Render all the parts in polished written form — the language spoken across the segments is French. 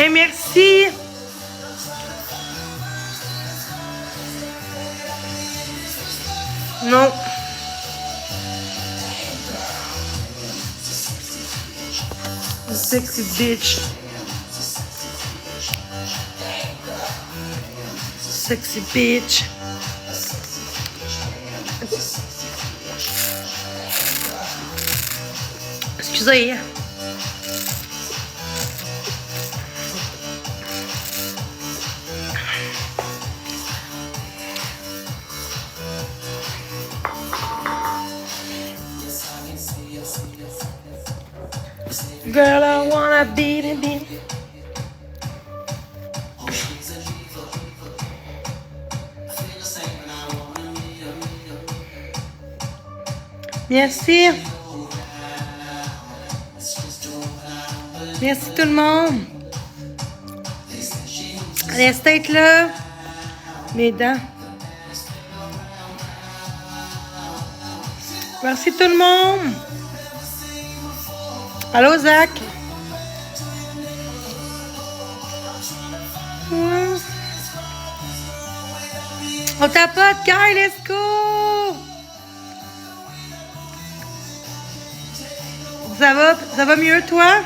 Hey, merci. Non. Sexy bitch. Sexy bitch. Excusez. Girl, I wanna beat it. Merci. Merci tout le monde. Restez d'être là. Mes dents. Merci tout le monde. Allô, Zach? On tapote, Guy, let's go! Ça va mieux, toi?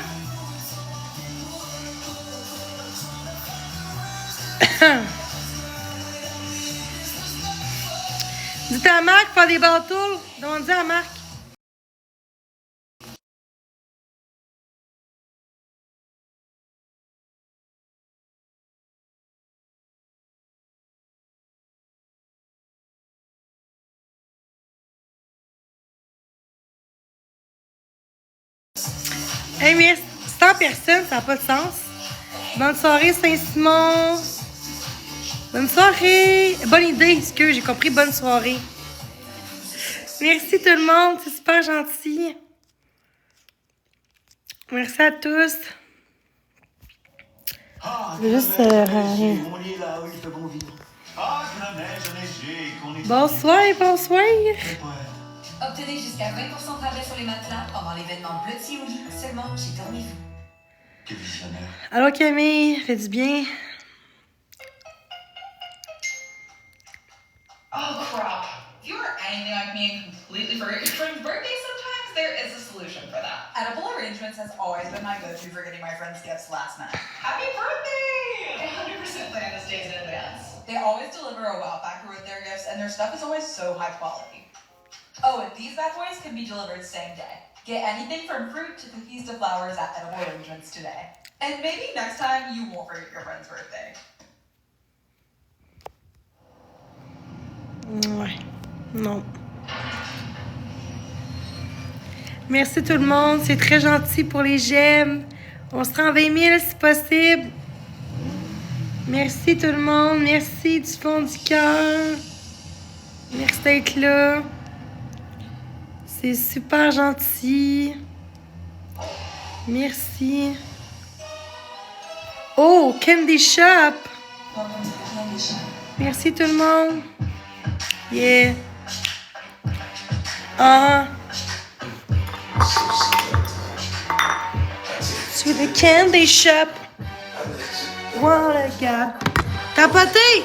Dites à Marc, faire des bateaux. Demandez à Marc. Hey, mais 100 personnes, ça n'a pas de sens. Bonne soirée, Saint-Simon. Bonne soirée. Bonne idée, excuse, j'ai compris. Bonne soirée. Merci tout le monde, c'est super gentil. Merci à tous. Juste bonsoir. Obtenez jusqu'à 20% de rabais sur les matelas pendant l'événement Blotti au lit seulement chez Dormez-vous. Quel visionnaire. Allô Camille, fait du bien. Oh crap. If you are anything like me and completely forget your friend's birthday sometimes, there is a solution for that. Edible Arrangements has always been my go-to for getting my friends gifts last minute. Happy birthday! I 100% plan this days in advance. They always deliver a wow factor with their gifts, and their stuff is always so high quality. Oh, and these bad boys can be delivered same day. Get anything from fruit to cookies to flowers at Edible Arrangements today. And maybe next time you won't forget your friend's birthday. Ouais, non. Merci tout le monde, c'est très gentil pour les j'aime. On se rend 20 000 si possible. Merci tout le monde, merci du fond du cœur. Merci d'être là. C'est super gentil. Merci. Oh, Candy Shop. Merci tout le monde. Yeah. To the candy shop. What I got. Tapoté.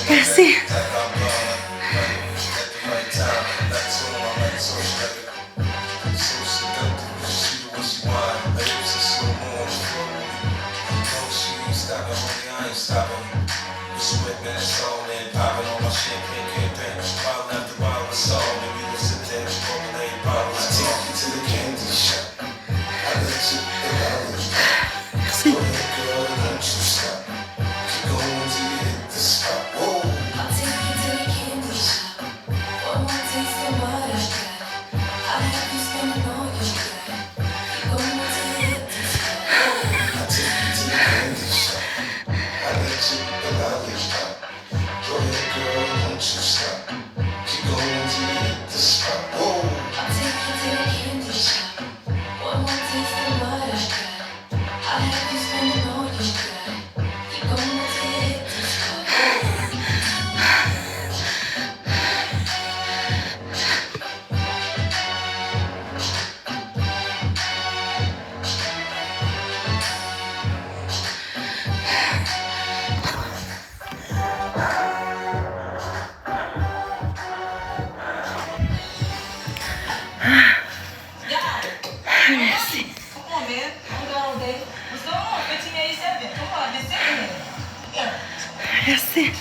Merci. Merci.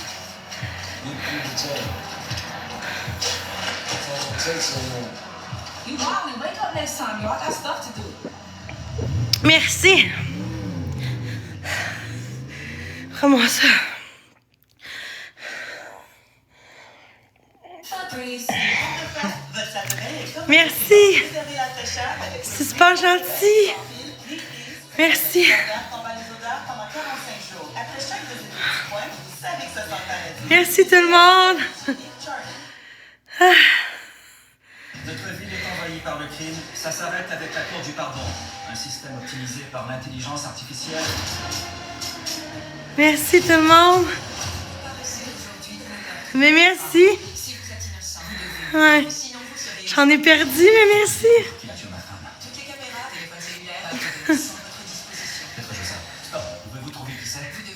Merci. Comment ça? Merci. C'est super gentil. Merci. Merci tout le monde. Ah. Notre ville est envahie par le crime. Ça s'arrête avec la Cour du Pardon, un système optimisé par l'intelligence artificielle. Merci tout le monde. Mais merci. Ouais. J'en ai perdu, mais merci.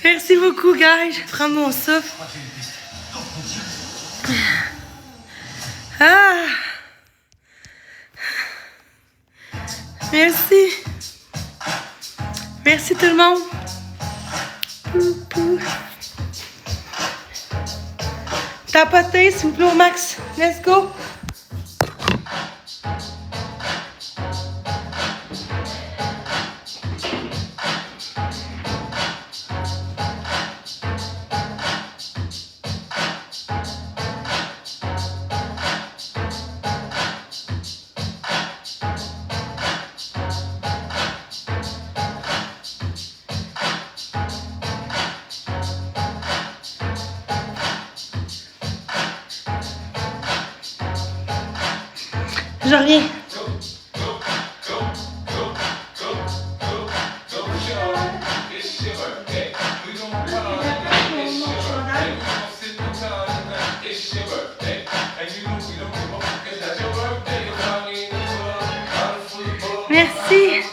Merci beaucoup, guys. Je vais prendre mon souffle. Ah. Merci. Merci tout le monde. Tapotez, s'il vous plaît, au max. Let's go. Je reviens. Merci.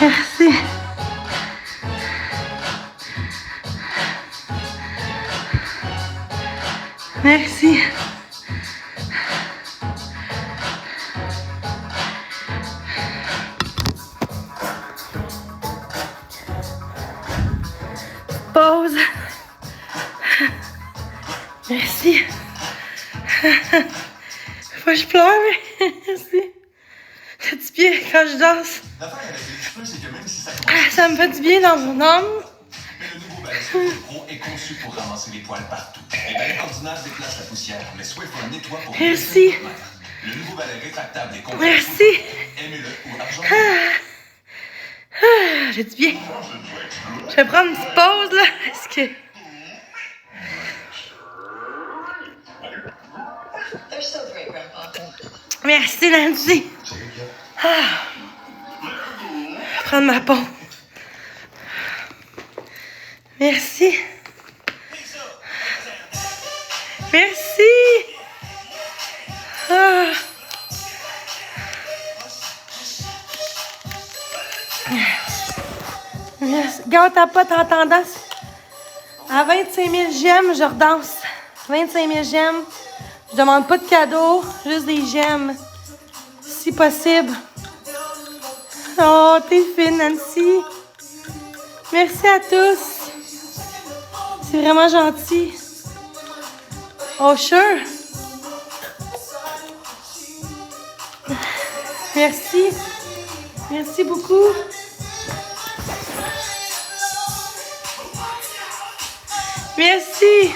Merci. Merci. Pause. Merci. Faut que je pleure, mais merci. Ça fait du bien quand je danse. L'affaire avec les cheveux, c'est que même si ça Ça me fait du bien dans mon âme. Mais le nouveau balai Swift Pro est conçu pour ramasser les poils partout. Les balais ordinaires déplacent la poussière, mais Swift Pro nettoie pour Merci. Le nouveau balai rétractable est complet. Merci. Aimez-le ou argent. J'ai du bien. Je vais prendre une petite pause, là, parce que... They're so great, Grandpa. Merci, Nancy. Je vais prendre ma pompe. Merci. Merci. Yes. Garde ta pote en tendance. À 25 000 j'aime, je redanse. 25 000 j'aime. Je demande pas de cadeaux, juste des j'aime. Si possible. Oh, t'es fine, Nancy. Merci à tous. C'est vraiment gentil. Oh, sure. Merci. Merci beaucoup. Merci.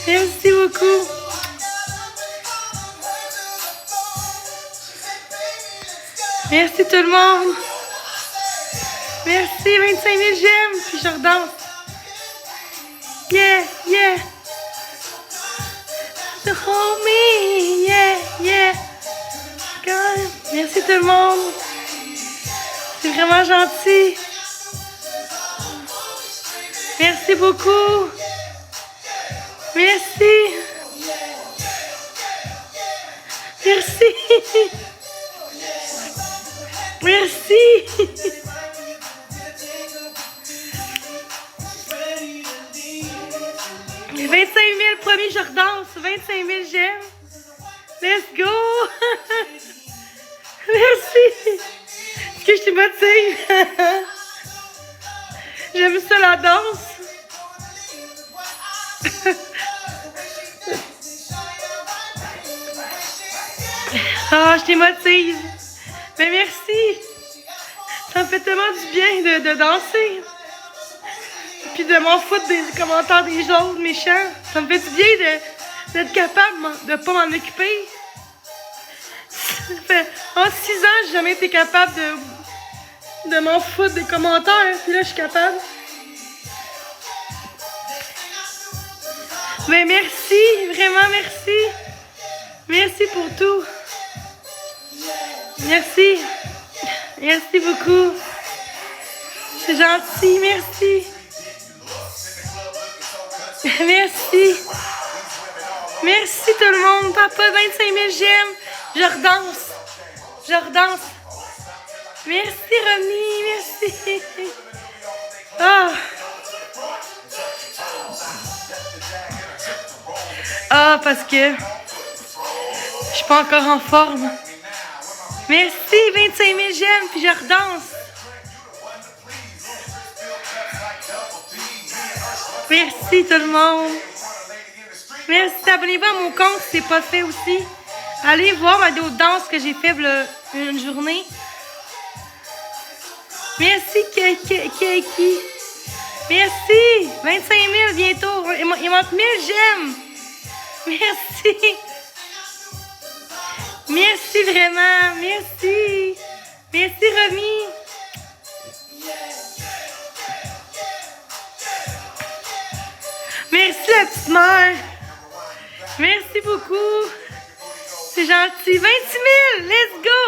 Merci beaucoup. Merci tout le monde. Merci, 25 000 j'aime, puis je redanse. Yeah, yeah. To hold me, yeah, yeah. God. Merci tout le monde. C'est vraiment gentil. Merci beaucoup. Merci. Merci. Merci. Les 25 000, promis, je redanse. 25 000 j'aime. Let's go. Merci. Est-ce que je te motive? J'aime ça la danse. Ah, je t'émotive. Mais merci. Ça me fait tellement du bien de danser. Puis de m'en foutre des commentaires des autres méchants. Ça me fait du bien d'être capable de ne pas m'en occuper. Ça fait, en 6 ans, j'ai jamais été capable de m'en foutre des commentaires. Puis là, je suis capable. Mais merci, vraiment merci. Merci pour tout. Merci. Merci beaucoup. C'est gentil, merci. Merci. Merci tout le monde. Papa, 25 000 j'aime. Je redanse. Je redanse. Merci, Ronnie. Merci. Ah. Ah, parce que je suis pas encore en forme. Merci, 25 000 j'aime, puis je redanse. Merci tout le monde. Merci, abonnez-vous à mon compte si c'est pas fait aussi. Allez voir ma vidéo de danse que j'ai fait une journée. Merci, Kiki. Merci, 25 000 bientôt. Il manque 1000 j'aime. Merci. Merci vraiment. Merci. Merci, Romy. Merci, la petite mère. Merci beaucoup. C'est gentil. 26 000. Let's go.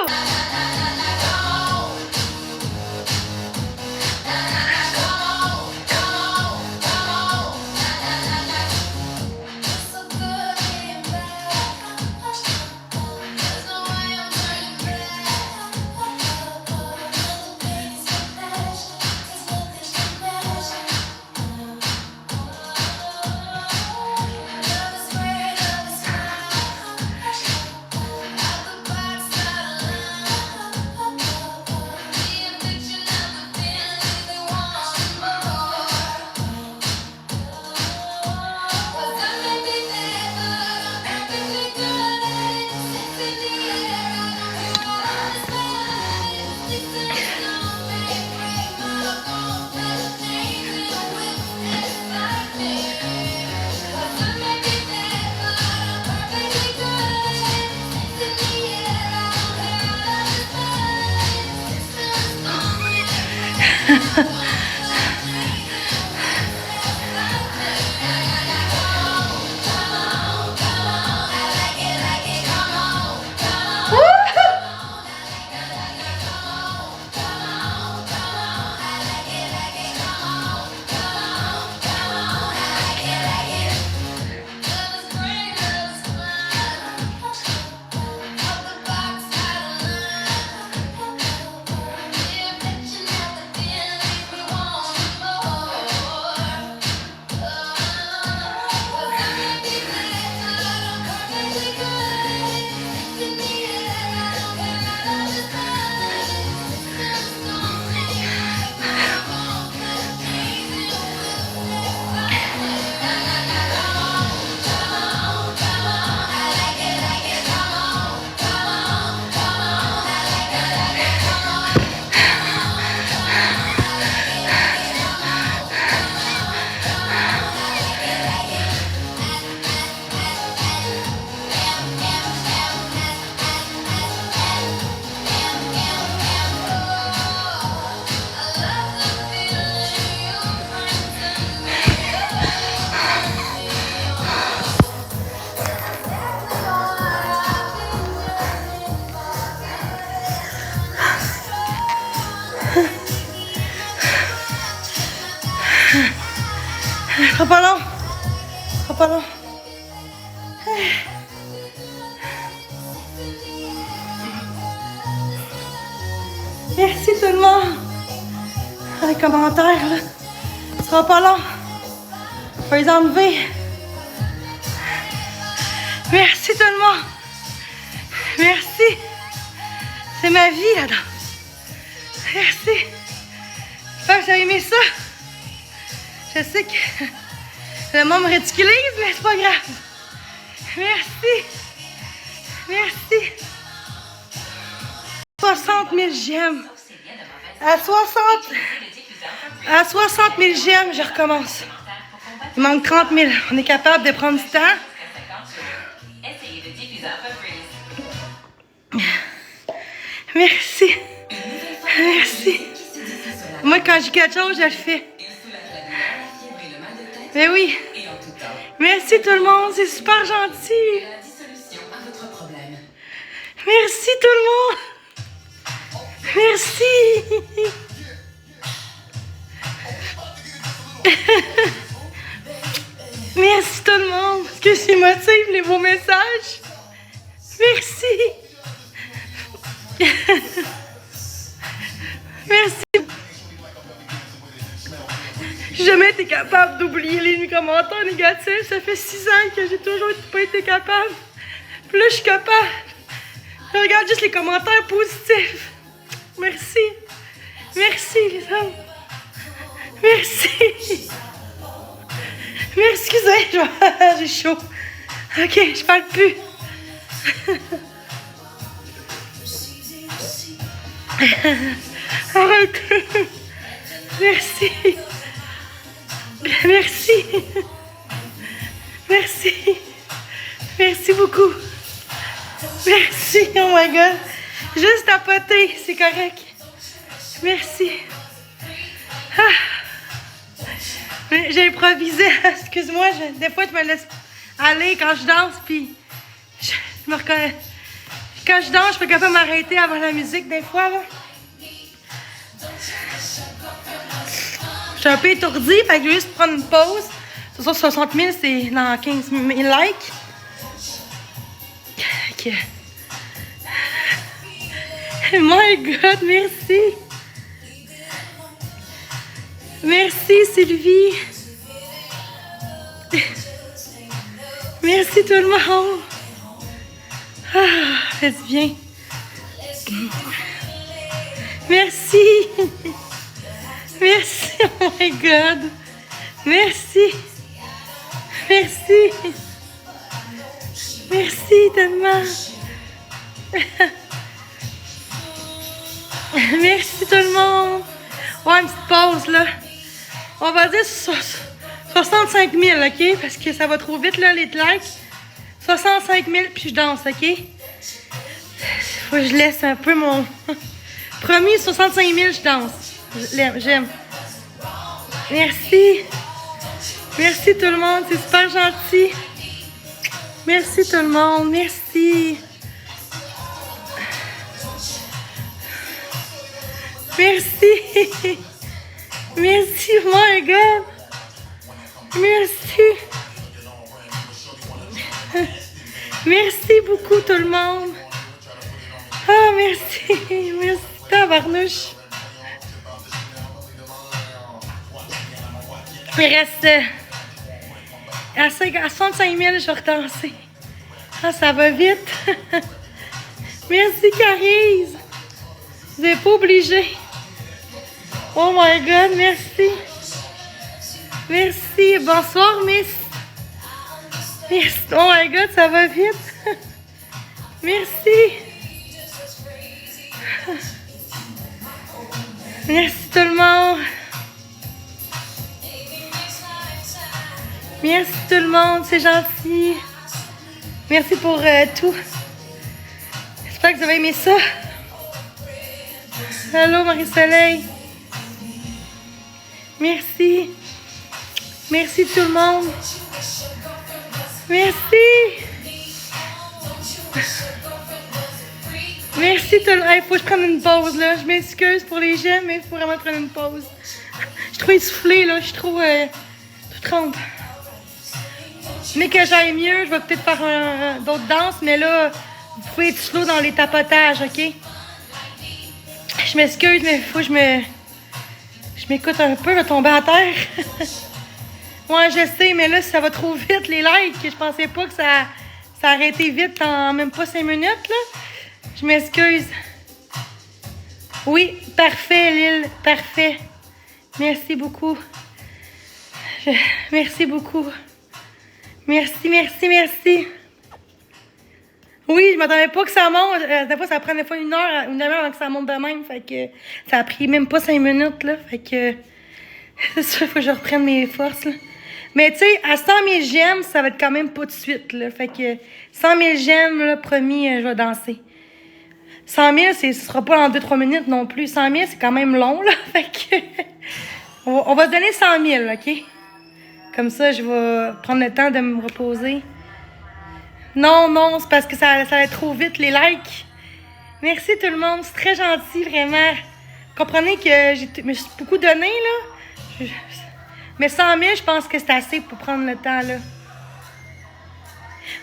Ce sera pas long. Ce sera pas long. Merci tout le monde. Les commentaires, là. Ce sera pas long. Je vais les enlever. Merci tout le monde. Merci. C'est ma vie là-dedans. Merci. J'espère que vous avez aimé ça. Je sais que le monde me ridiculise, mais c'est pas grave. Merci. Merci. 60 000 j'aime. À 60 000 j'aime, je recommence. Il manque 30 000. On est capable de prendre du temps. Merci. Merci. Moi, quand j'ai quelque chose, je le fais. Mais oui. Merci tout le monde, c'est super gentil. Merci tout le monde. Merci. Merci tout le monde. Parce que c'est motive les beaux messages. Merci. Merci. J'ai jamais été capable d'oublier les commentaires négatifs. Ça fait 6 ans que j'ai toujours pas été capable. Puis là, je suis capable. Je regarde juste les commentaires positifs. Merci. Merci, les hommes. Merci. Mais excusez, j'ai chaud. Ok, je parle plus. Arrête. Merci. Merci. Merci. Merci beaucoup. Merci. Oh my God. Juste tapoter, c'est correct. Merci. Ah. J'ai improvisé. Excuse-moi, des fois, je me laisse aller quand je danse, puis je me reconnais. Quand je danse, je suis pas capable de m'arrêter avant la musique, des fois, là. Je suis un peu étourdie, fait que je vais juste prendre une pause. C'est sûr, 60 000, c'est dans 15 000 likes. Ok. My God, merci. Merci, Sylvie. Merci tout le monde. Ah, faites bien. Merci. Merci, oh my God. Merci. Merci. Merci tellement. Merci tout le monde. Ouais, une petite pause là. On va dire 65 000, ok? Parce que ça va trop vite là, les likes. 65 000, puis je danse, ok? Faut que je laisse un peu mon... Promis, 65 000, je danse. J'aime. Merci. Merci tout le monde, c'est super gentil. Merci tout le monde, merci. Merci. Merci, my God. Merci. Merci beaucoup tout le monde. Ah, merci. Merci, tabarnouche. Il reste à 65 000, je vais redanser. Ah, ça va vite. Merci, Carise. Vous n'êtes pas obligé. Oh my God, merci. Merci. Bonsoir, Miss. Merci. Oh my God, ça va vite. Merci. Merci tout le monde. Merci tout le monde, c'est gentil. Merci pour tout. J'espère que vous avez aimé ça. Allô, Marie-Soleil. Merci. Merci tout le monde. Merci. Merci tout le monde. Il faut que je prenne une pause là. Je m'excuse pour les j'aime, mais il faut vraiment prendre une pause. Je suis trop essoufflée là. Je suis trop Je trempe. Mais que j'aille mieux, je vais peut-être faire d'autres danses, mais là, vous pouvez être slow dans les tapotages, OK? Je m'excuse, mais il faut que je m'écoute un peu, je vais tomber à terre. Ouais, je sais, mais là, ça va trop vite, les likes. Je pensais pas que ça arrêtait vite en même pas 5 minutes, là. Je m'excuse. Oui, parfait, Lille, parfait. Merci beaucoup. Merci beaucoup. Merci, merci, merci. Oui, je m'attendais pas que ça monte. Des fois, ça prend des fois une heure avant que ça monte de même. Fait que ça a pris même pas 5 minutes, là. Fait que c'est sûr, il faut que je reprenne mes forces, là. Mais tu sais, à 100 000 j'aime, ça va être quand même pas de suite, là. Fait que 100 000 j'aime, là, promis, je vais danser. 100 000, ce sera pas en 2-3 minutes non plus. 100 000, c'est quand même long, là. Fait que on va se donner 100 000, OK? Comme ça, je vais prendre le temps de me reposer. Non, c'est parce que ça allait trop vite, les likes. Merci tout le monde, c'est très gentil, vraiment. Comprenez que je me suis beaucoup donné, là. Mais 100 000, je pense que c'est assez pour prendre le temps, là.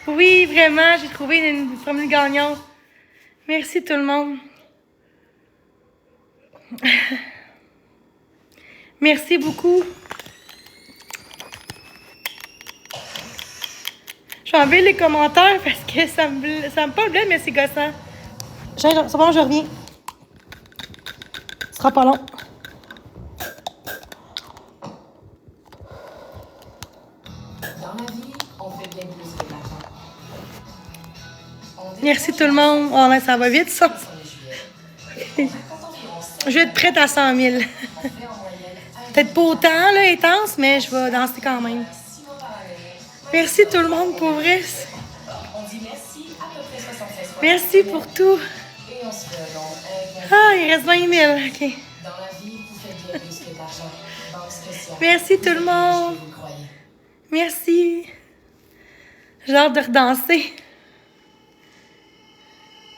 Oui, vraiment, j'ai trouvé une formule gagnante. Merci tout le monde. Merci beaucoup. Je vais enlever les commentaires parce que ça me parle bien, mais c'est gossant. C'est bon, je reviens. Ce sera pas long. Dans la vie, on fait bien plus que l'argent. Merci tout le monde. Oh, mais ça va vite, ça. Je vais être prête à 100 000. Peut-être pas autant, là, intense, mais je vais danser quand même. Merci tout le monde pour vrai. Merci pour tout. Ah, il reste 20 000. OK. Dans la vie, vous faites bien plus que d'argent. Banque spéciale. Merci tout le monde. Merci. J'ai hâte de redanser.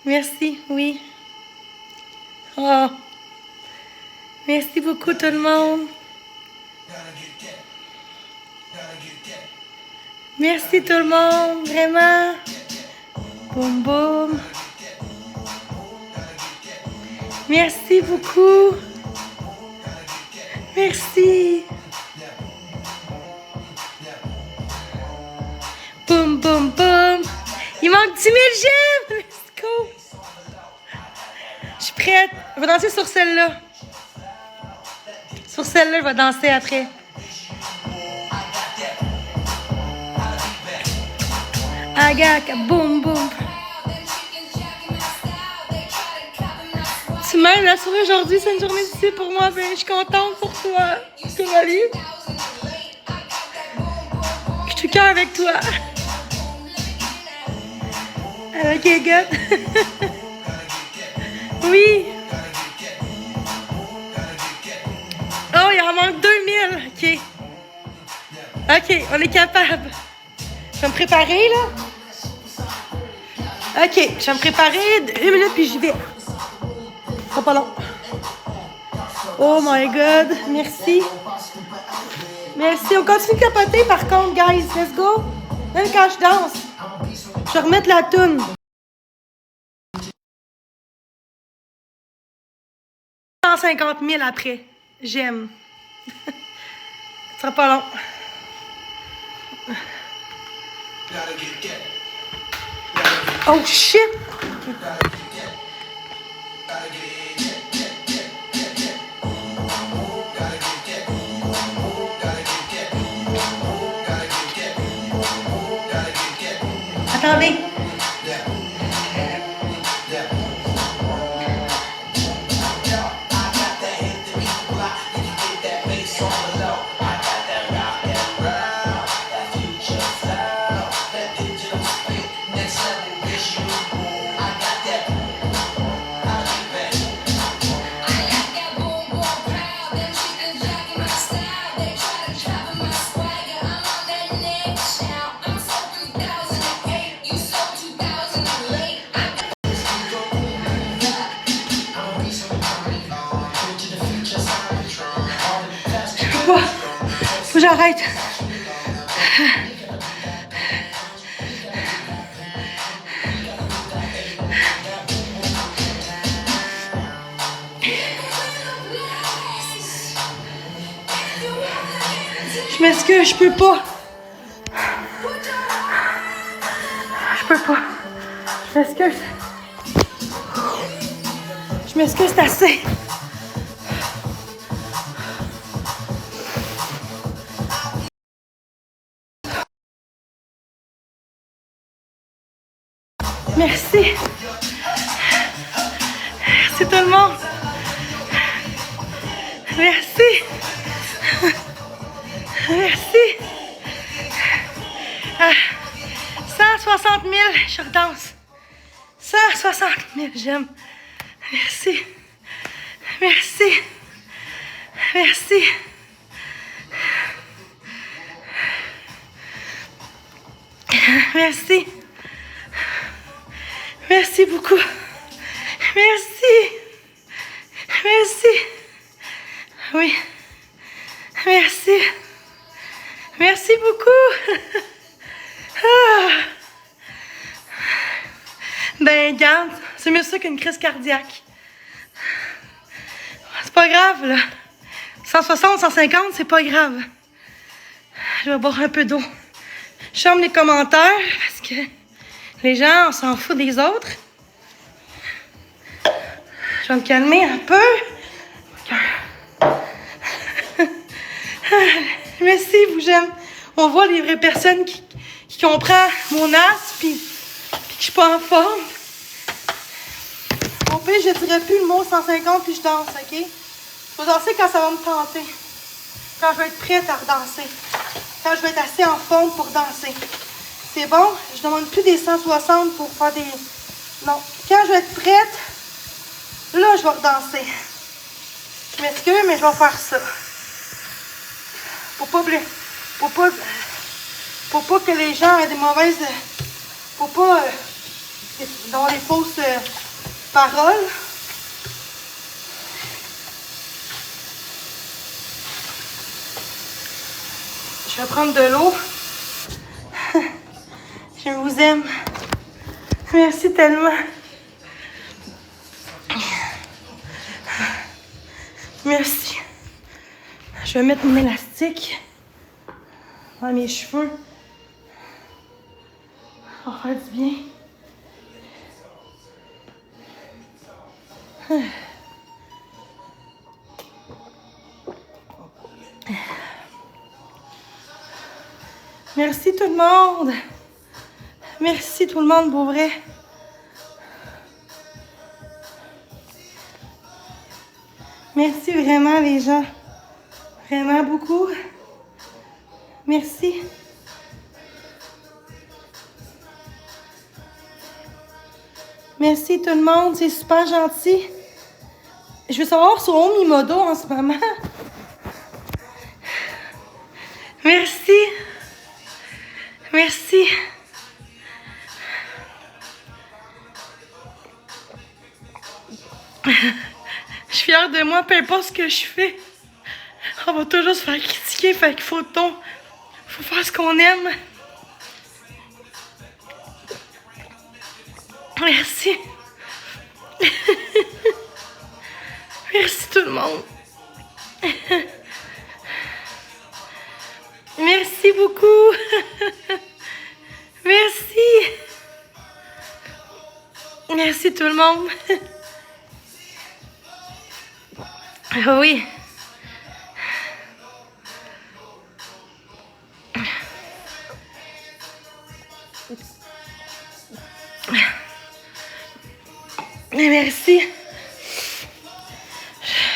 Merci, oui. Oh. Merci beaucoup tout le monde. Merci tout le monde, vraiment. Boum boum. Merci beaucoup. Merci. Boum boum boum. Il manque 10 000 j'aime. Let's go. Je suis prête. Je vais danser sur celle-là. Sur celle-là, je vais danser après. Agaka, boum boum. Tu m'aimes la soirée aujourd'hui, c'est une journée difficile pour moi, ben je suis contente pour toi, Coralie. Je suis au cœur avec toi. Avec Egot. Oui. Oh, il en manque 2000. OK. OK, on est capable. Je vais me préparer, là. OK, je vais me préparer 1 minute, puis j'y vais. Ce sera pas long. Oh my God, merci. Merci, on continue de capoter, par contre, guys. Let's go. Même quand je danse. Je vais remettre la toune. 150 000 après. J'aime. Ce sera pas long. Oh shit! Attendez. Faut que j'arrête. Je m'excuse, je peux pas. Je peux pas. Je m'excuse. Je m'excuse, c'est assez. Merci. Merci tout le monde. Merci. Merci. 160 000, je redanse. 160 000, j'aime. Merci. Merci. Merci. Merci. Merci beaucoup. Merci. Merci. Oui. Merci. Merci beaucoup. Ah. Ben, regarde, c'est mieux ça qu'une crise cardiaque. C'est pas grave, là. 160, 150, c'est pas grave. Je vais boire un peu d'eau. Je ferme les commentaires parce que les gens, on s'en fout des autres. Je vais me calmer un peu. Merci, vous j'aime. On voit les vraies personnes qui comprennent mon as, puis que je suis pas en forme. Au pire, je dirais plus le mot 150 puis je danse, ok? Je vais danser quand ça va me tenter. Quand je vais être prête à redanser. Quand je vais être assez en forme pour danser. C'est bon? Je demande plus des 160 pour faire des... Non. Quand je vais être prête, là, je vais redanser. Je m'excuse, mais je vais faire ça. Pour pas que les gens aient des mauvaises... Pour pas avoir des fausses paroles. Je vais prendre de l'eau. Je vous aime. Merci tellement. Merci. Je vais mettre mon élastique dans mes cheveux. Ça va faire du bien. Merci tout le monde. Merci tout le monde pour vrai. Merci vraiment les gens. Vraiment beaucoup. Merci. Merci tout le monde, c'est super gentil. Je veux savoir sur Omimodo en ce moment. Merci. Merci. Je suis fière de moi, peu importe ce que je fais. On va toujours se faire critiquer, fait qu'il faut faire ce qu'on aime. Merci. Merci tout le monde. Merci beaucoup. Merci. Merci tout le monde. Oui. Merci.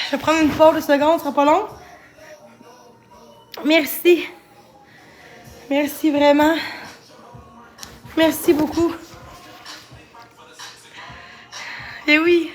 Je vais prendre une pause de secondes, ce sera pas long. Merci. Merci vraiment. Merci beaucoup. Et oui.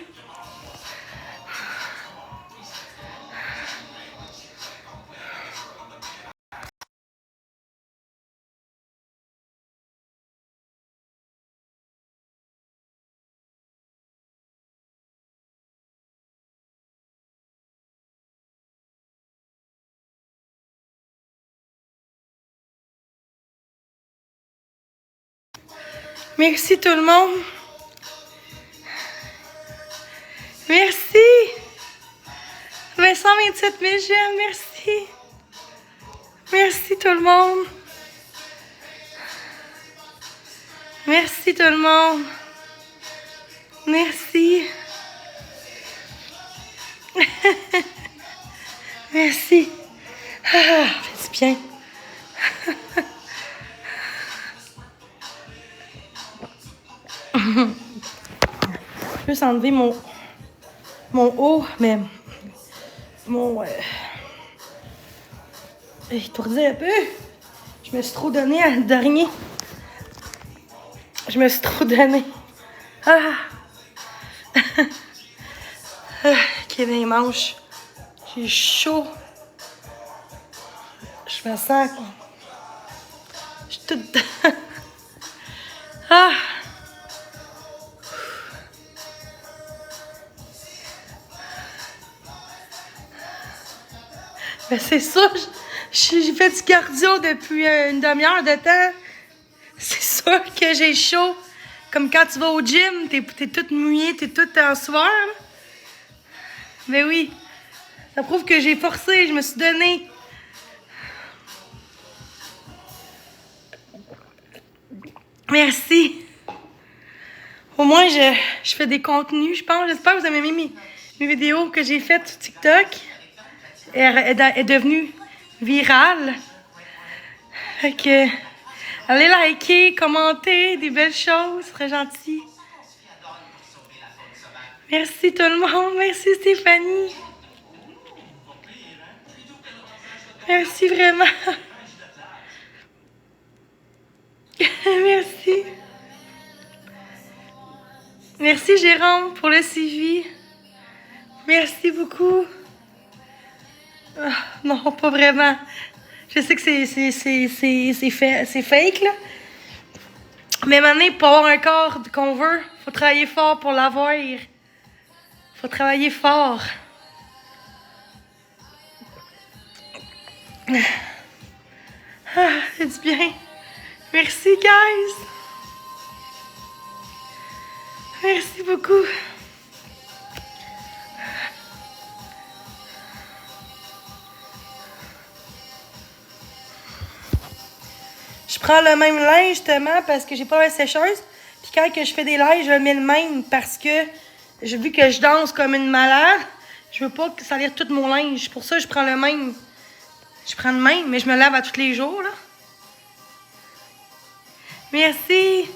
Merci tout le monde. Merci. 127 000 j'aime, merci. Merci tout le monde. Merci tout le monde. Merci. Merci. Ah, fait du bien. Je peux enlever mon haut, mais mon étourdi un peu. Je me suis trop donné à le dernier. Je me suis trop donné. Ah! Ok, les manches. J'ai chaud. Je me sens. Je suis toute. Ah! Ben c'est ça, j'ai fait du cardio depuis une demi-heure de temps. C'est sûr que j'ai chaud. Comme quand tu vas au gym, t'es toute mouillée, t'es toute en sueur. Là. Ben oui, ça prouve que j'ai forcé, je me suis donnée. Merci. Au moins, je fais des contenus, je pense. J'espère que vous avez aimé mes vidéos que j'ai faites sur TikTok. Elle est devenue virale. Fait que, allez liker, commenter, des belles choses, c'est très gentil. Merci tout le monde, merci Stéphanie. Merci vraiment. Merci. Merci Jérôme pour le suivi. Merci beaucoup. Oh, non, pas vraiment. Je sais que c'est fake, là. Mais maintenant, pour avoir un corps qu'on veut, faut travailler fort pour l'avoir. Faut travailler fort. Ah, c'est du bien. Merci, guys. Merci beaucoup. Je prends le même linge justement parce que j'ai pas la sécheuse. Puis quand que je fais des lives, je le mets le même parce que j'ai vu que je danse comme une malade. Je veux pas que ça lire tout mon linge. Pour ça, je prends le même. Je prends le même, mais je me lave à tous les jours, là. Merci.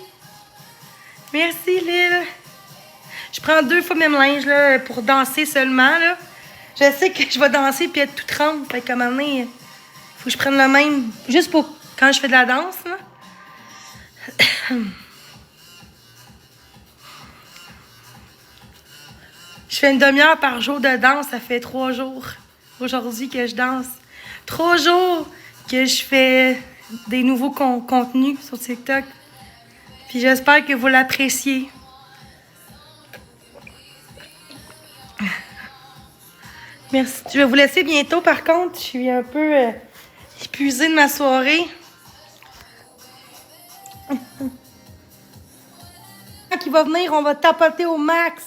Merci, Lille. Je prends 2 fois le même linge, là, pour danser seulement, là. Je sais que je vais danser puis être tout trempe. Fait qu'à un moment donné, faut que je prenne le même juste pour quand je fais de la danse, là. Je fais une demi-heure par jour de danse. Ça fait 3 jours aujourd'hui que je danse. 3 jours que je fais des nouveaux contenus sur TikTok. Puis j'espère que vous l'appréciez. Merci. Je vais vous laisser bientôt, par contre. Je suis un peu épuisée de ma soirée. Quand il va venir, on va tapoter au max.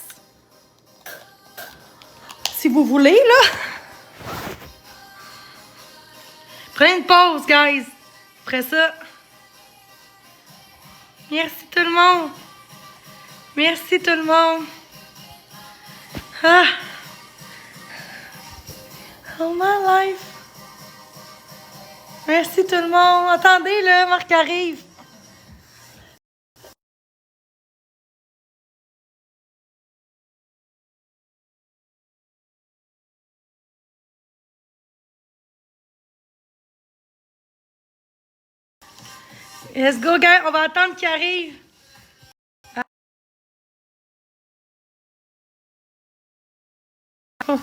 Si vous voulez, là. Prenez une pause, guys. Après ça. Merci tout le monde. Merci tout le monde. Ah. Oh my life. Merci tout le monde. Attendez, là, Marc arrive. Let's go, guys. On va attendre qu'il arrive. Oh.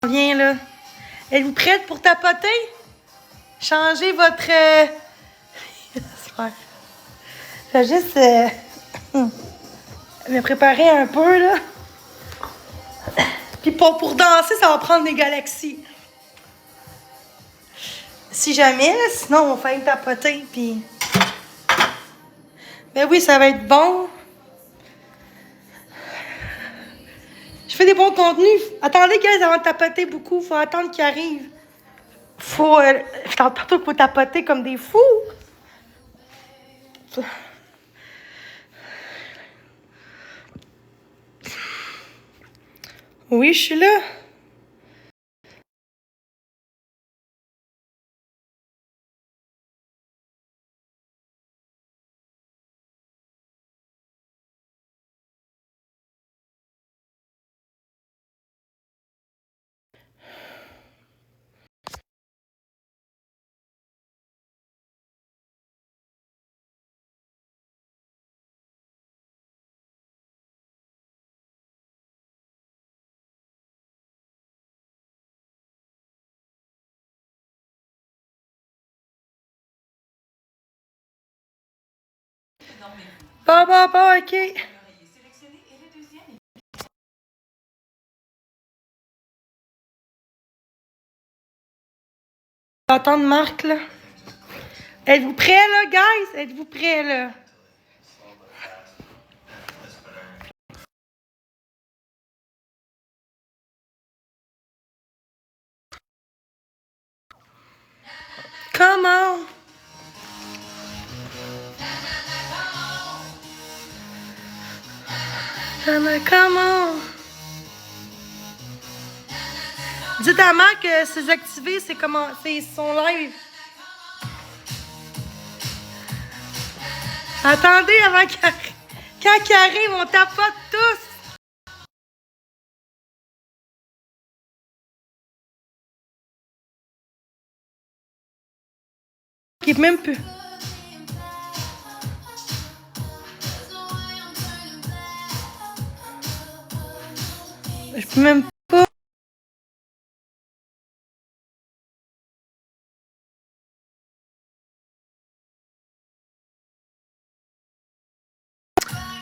Viens là. Êtes-vous prête pour tapoter? Changez votre... Super. Je vais juste me préparer un peu, là. Puis pour danser, ça va prendre des galaxies. Si jamais, là, sinon on va faire tapoter, puis... Ben oui, ça va être bon. Je fais des bons contenus. Attendez, guys, avant de tapoter beaucoup, faut attendre qu'ils arrivent. Faut... tantôt, faut tapoter comme des fous. Oui, je suis là. Bon, OK. Attendre Marc, là. Êtes-vous prêts, là, guys? Êtes-vous prêts, là? Comment? Comment? Dites à Marc que c'est activé, c'est comment? C'est son live. Attendez avant qu'il arrive. Quand il arrive, on tapote tous. Il même plus. Je peux même pas.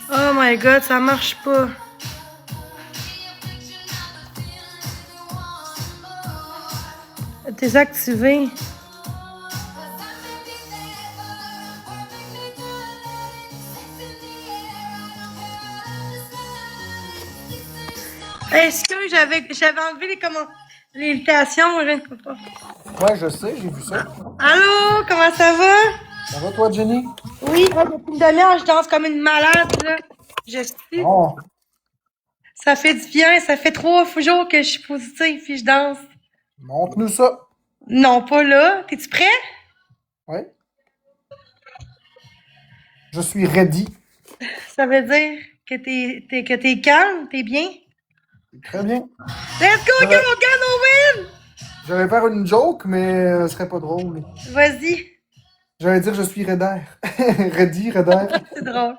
Oh my god, ça marche pas. Désactivé. Est-ce que j'avais enlevé l'invitation? Je ne sais pas. Ouais, je sais, j'ai vu ça. Allô, comment ça va? Ça va, toi, Jenny? Oui, depuis une demi-heure, je danse comme une malade, là. Je suis. Oh, Ça fait du bien, ça fait 3 jours que je suis positive puis je danse. montre-nous ça. Non, pas là. T'es-tu prêt? Ouais. Je suis ready. Ça veut dire que t'es calme, t'es bien? Très bien. Let's go, Ouais. go, win! J'allais faire une joke, mais ce serait pas drôle. Vas-y. J'allais dire je suis Redder. Ready, Redder. C'est drôle.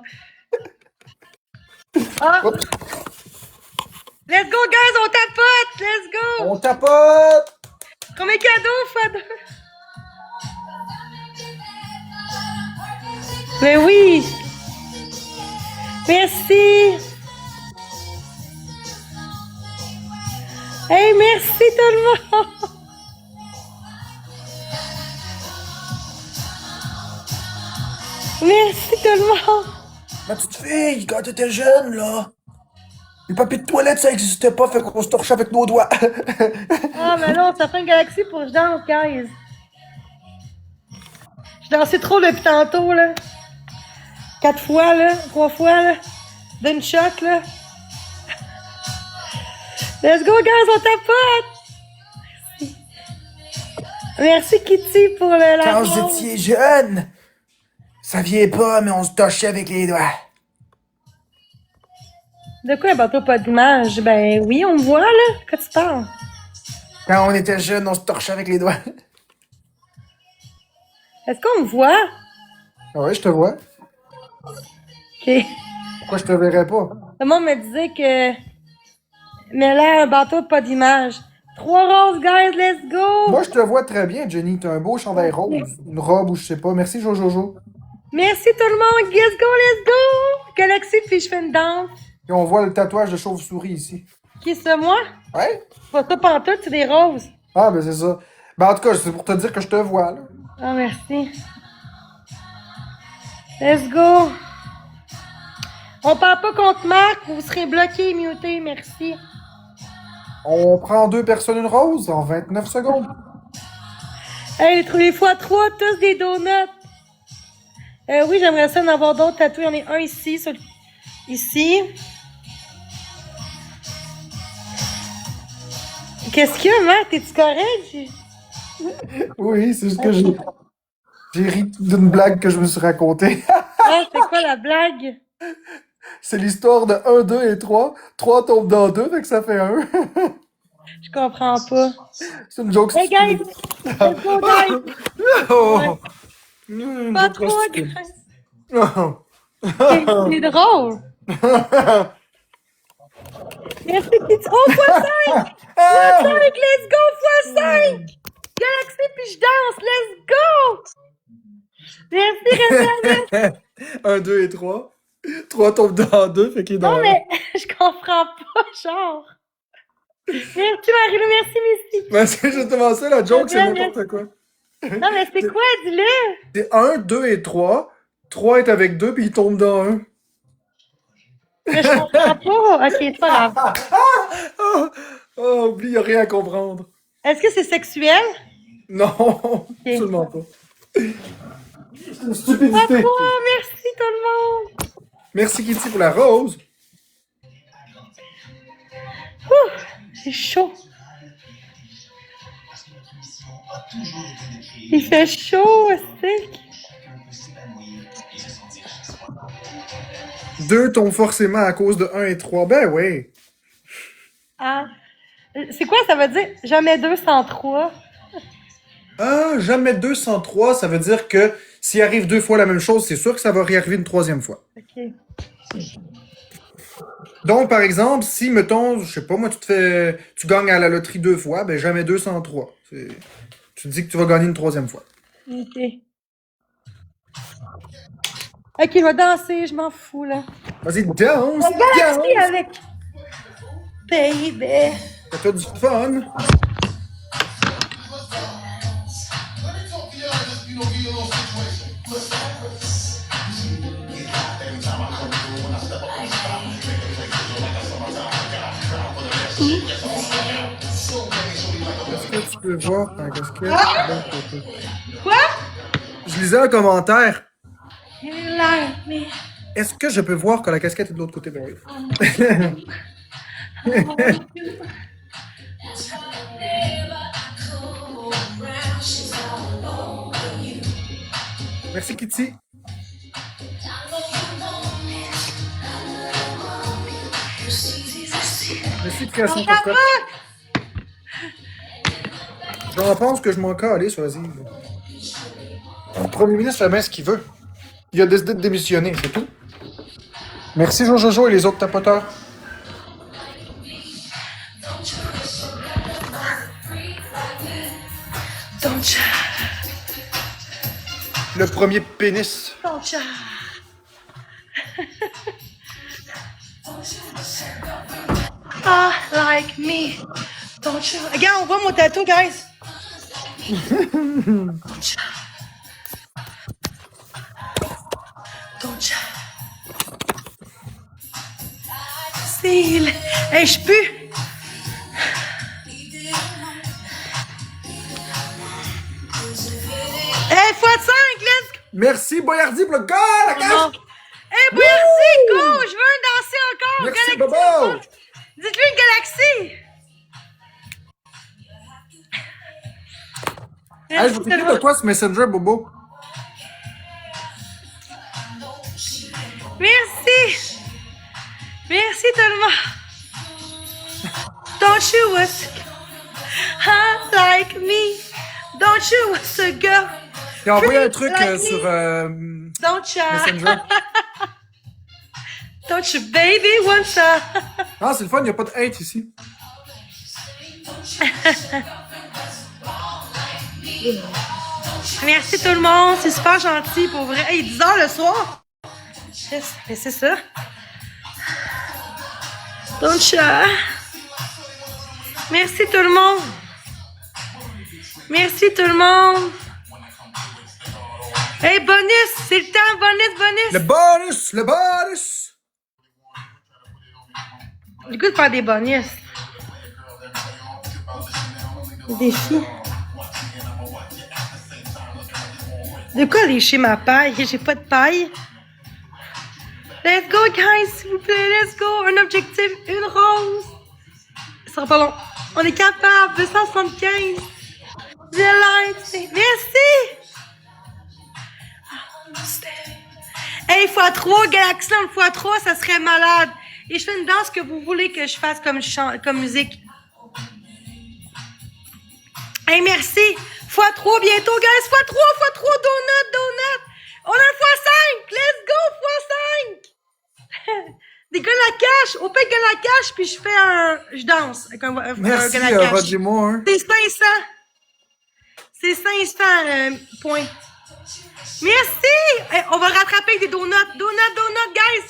Ah! Oups. Let's go, guys, on tapote! Let's go! On tapote! Comme un cadeau, Fada! Mais oui! Merci! Hey, merci tout le monde! Merci tout le monde! Ma petite fille, quand t'étais jeune, là, les papiers de toilette, ça existait pas, fait qu'on se torchait avec nos doigts. Ah, mais non, ça fait une galaxie pour que je danse, guys. Je dansais trop depuis tantôt, là. 4 fois, là. 3 fois, là. D'une shot, là. Let's go, guys, on tapote! Merci, Kitty, pour la Quand pause. vous étiez jeune, ça vient pas, mais on se torchait avec les doigts. De quoi un bateau pas d'image? Ben oui, on me voit, là. Quand tu parles? Quand on était jeune, on se torchait avec les doigts. Est-ce qu'on me voit? Ah ouais, je te vois. OK. Pourquoi je te verrais pas? Le monde me disait que... Mais là, un bateau pas d'image. 3 roses, guys, let's go! Moi, je te vois très bien, Jenny. T'as un beau chandail rose, une robe ou je sais pas. Merci, Jojojo. Merci tout le monde. Let's go, let's go. Galaxy, puis je fais une danse. Et on voit le tatouage de chauve-souris ici. Qui c'est moi? Ouais? Pas ça pantoute, c'est des roses. Ah, ben c'est ça. Ben en tout cas, c'est pour te dire que je te vois, là. Ah, merci. Let's go. On parle pas contre Marc, vous serez bloqué et muté, merci. On prend 2 personnes une rose en 29 secondes. Hey, les fois 3, tous des donuts. Oui, j'aimerais ça en avoir d'autres tatoués. Il y en a un ici, ici. Qu'est-ce qu'il y a, Marc? T'es-tu correct? Oui, c'est juste que j'ai ri d'une blague que je me suis racontée. Ah, c'est quoi la blague? C'est l'histoire de 1, 2 et 3. 3 tombe dans 2, fait que ça fait 1. Je comprends pas. C'est une joke Hey, guys! Let's go, guys! Oh. Pas trop, guys! Oh. C'est drôle! Merci, Kitty. Oh, x5! x5, let's go, x5! Galaxy, puis je danse, let's go! Merci, Rémi. 1, 2 et 3. 3 tombe dans 2, fait qu'il est dans Non, 1. mais je comprends pas, genre. Merci, Marie-Lou, merci, Misty. Ben, c'est justement ça, la joke, c'est n'importe quoi. Non, mais c'est quoi, dis-le? C'est 1, 2 et 3. 3 est avec 2, puis il tombe dans 1. Mais je comprends pas. Ok, c'est pas grave. Oh, oublie, il n'y a rien à comprendre. Est-ce que c'est sexuel? Non, absolument pas. C'est une Pas stupidité. trop, merci tout le monde. Merci Kitty pour la rose. Ouh, c'est chaud. Il fait chaud, c'est. 2 tombent forcément à cause de 1 et 3. Ben oui. Ah. C'est quoi ça veut dire? Jamais 2 sans 3. Ah, jamais 2 sans 3, ça veut dire que s'il arrive 2 fois la même chose, c'est sûr que ça va réarriver une 3e fois. Ok. Donc, par exemple, si, mettons, je sais pas, moi, tu gagnes à la loterie 2 fois, ben jamais 2 sans 3. Tu te dis que tu vas gagner une 3e fois. Ok. Ok, je vais danser, je m'en fous là. Vas-y, danse! Galaxy Danse! avec. Baby. Fais-toi du fun! Est-ce que tu peux voir ta casquette? Quoi? Je lisais un commentaire. You like me. Est-ce que je peux voir que la casquette est de l'autre côté? Ben oui. Merci Kitty. Merci de création cocotte. J'en pense que je m'en calisse, vas-y. Le premier ministre fait bien ce qu'il veut. Il a décidé de démissionner, c'est tout. Merci Jojojo et les autres tapoteurs. Don't you, Le premier pénis. don't you. Ah, like me. Don't you. Regarde, on voit mon tatou, guys. Don't you. Don't you. C'est. Hey, je pue. Hey, x5, let's go. Merci Boyardi pour le gars, la casque. Hey, merci, go. Je veux danser encore. Merci Galaxy, Bobo. dites-lui une galaxie. Hey, je vous écris de quoi ce Messenger, Bobo? Merci. Merci tout le monde. Don't you was hot like me. Don't you was a girl. Il a envoyé un Pretty truc like me. sur Don't you. Messenger. Don't you baby want ça. Ah, c'est le fun, il n'y a pas de hate ici. Merci tout le monde, c'est super gentil pour vrai. Hey, 10h le soir. Mais c'est ça. Donc, merci tout le monde. Merci tout le monde. Hey, bonus, c'est le temps, bonus. Le bonus, le bonus. J'ai le goût de faire des bonus. Défi. De quoi lécher ma paille? J'ai pas de paille. Let's go, guys, s'il vous plaît, let's go. Un objectif, une rose. Ça sera pas long. On est capable. 275. Merci. Hey, x3, Galaxy dans le x3, ça serait malade. Et je fais une danse que vous voulez que je fasse comme musique. Hey, merci. x3 bientôt, guys. x3, donut. On a un x5. Let's go, x5. Des gars la cache. Au pire, gars la cache, puis je fais je danse avec un Merci, gars la cache. Roger Moore. C'est 500. C'est 500 points. Merci! Hey, on va rattraper des donuts. Donut, guys.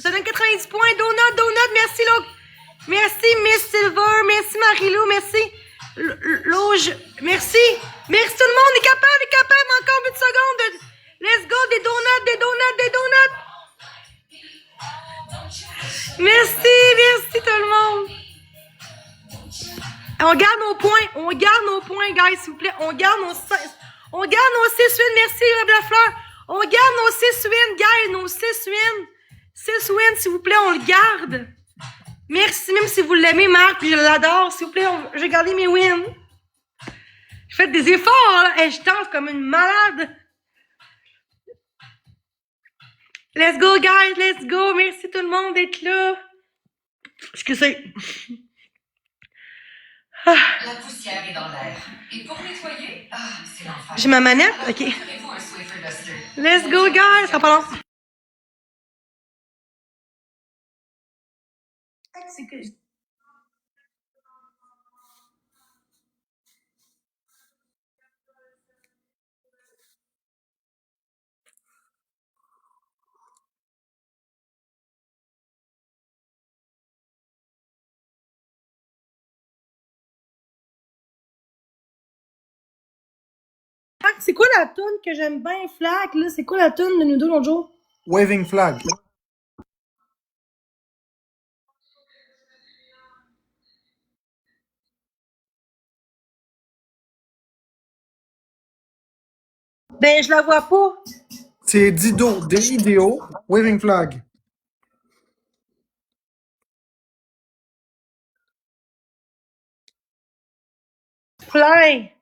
Ça donne 90 points. Donut. Merci, Luke. Merci, Miss Silver. Merci, Marilou. Merci, Loge. Merci. Merci, tout le monde. On est capable. Encore 8 secondes. Let's go. Des donuts. Merci, tout le monde. On garde nos points, guys, s'il vous plaît. On garde nos 6 wins. Merci, Rob Lafleur. On garde nos 6 wins, guys. Nos 6 wins. 6 wins, s'il vous plaît, on le garde. Merci, même si vous l'aimez, Marc, puis je l'adore. S'il vous plaît, j'ai gardé mes wins. J'ai fait des efforts, là. Et je danse comme une malade. Let's go, guys. Let's go. Merci tout le monde d'être là. Excusez. La poussière est dans l'air. Et pour nettoyer, c'est l'enfer. J'ai ma manette? Alors, OK. procurez-vous un Swiffer Duster. Let's go, guys. Ça va pas long. C'est quoi la toune que j'aime bien, Flag, là? C'est quoi la toune de nous deux l'autre jour? Waving Flag. Ben, je la vois pas. C'est Dido, D-I-D-O, Waving Flag. Fly.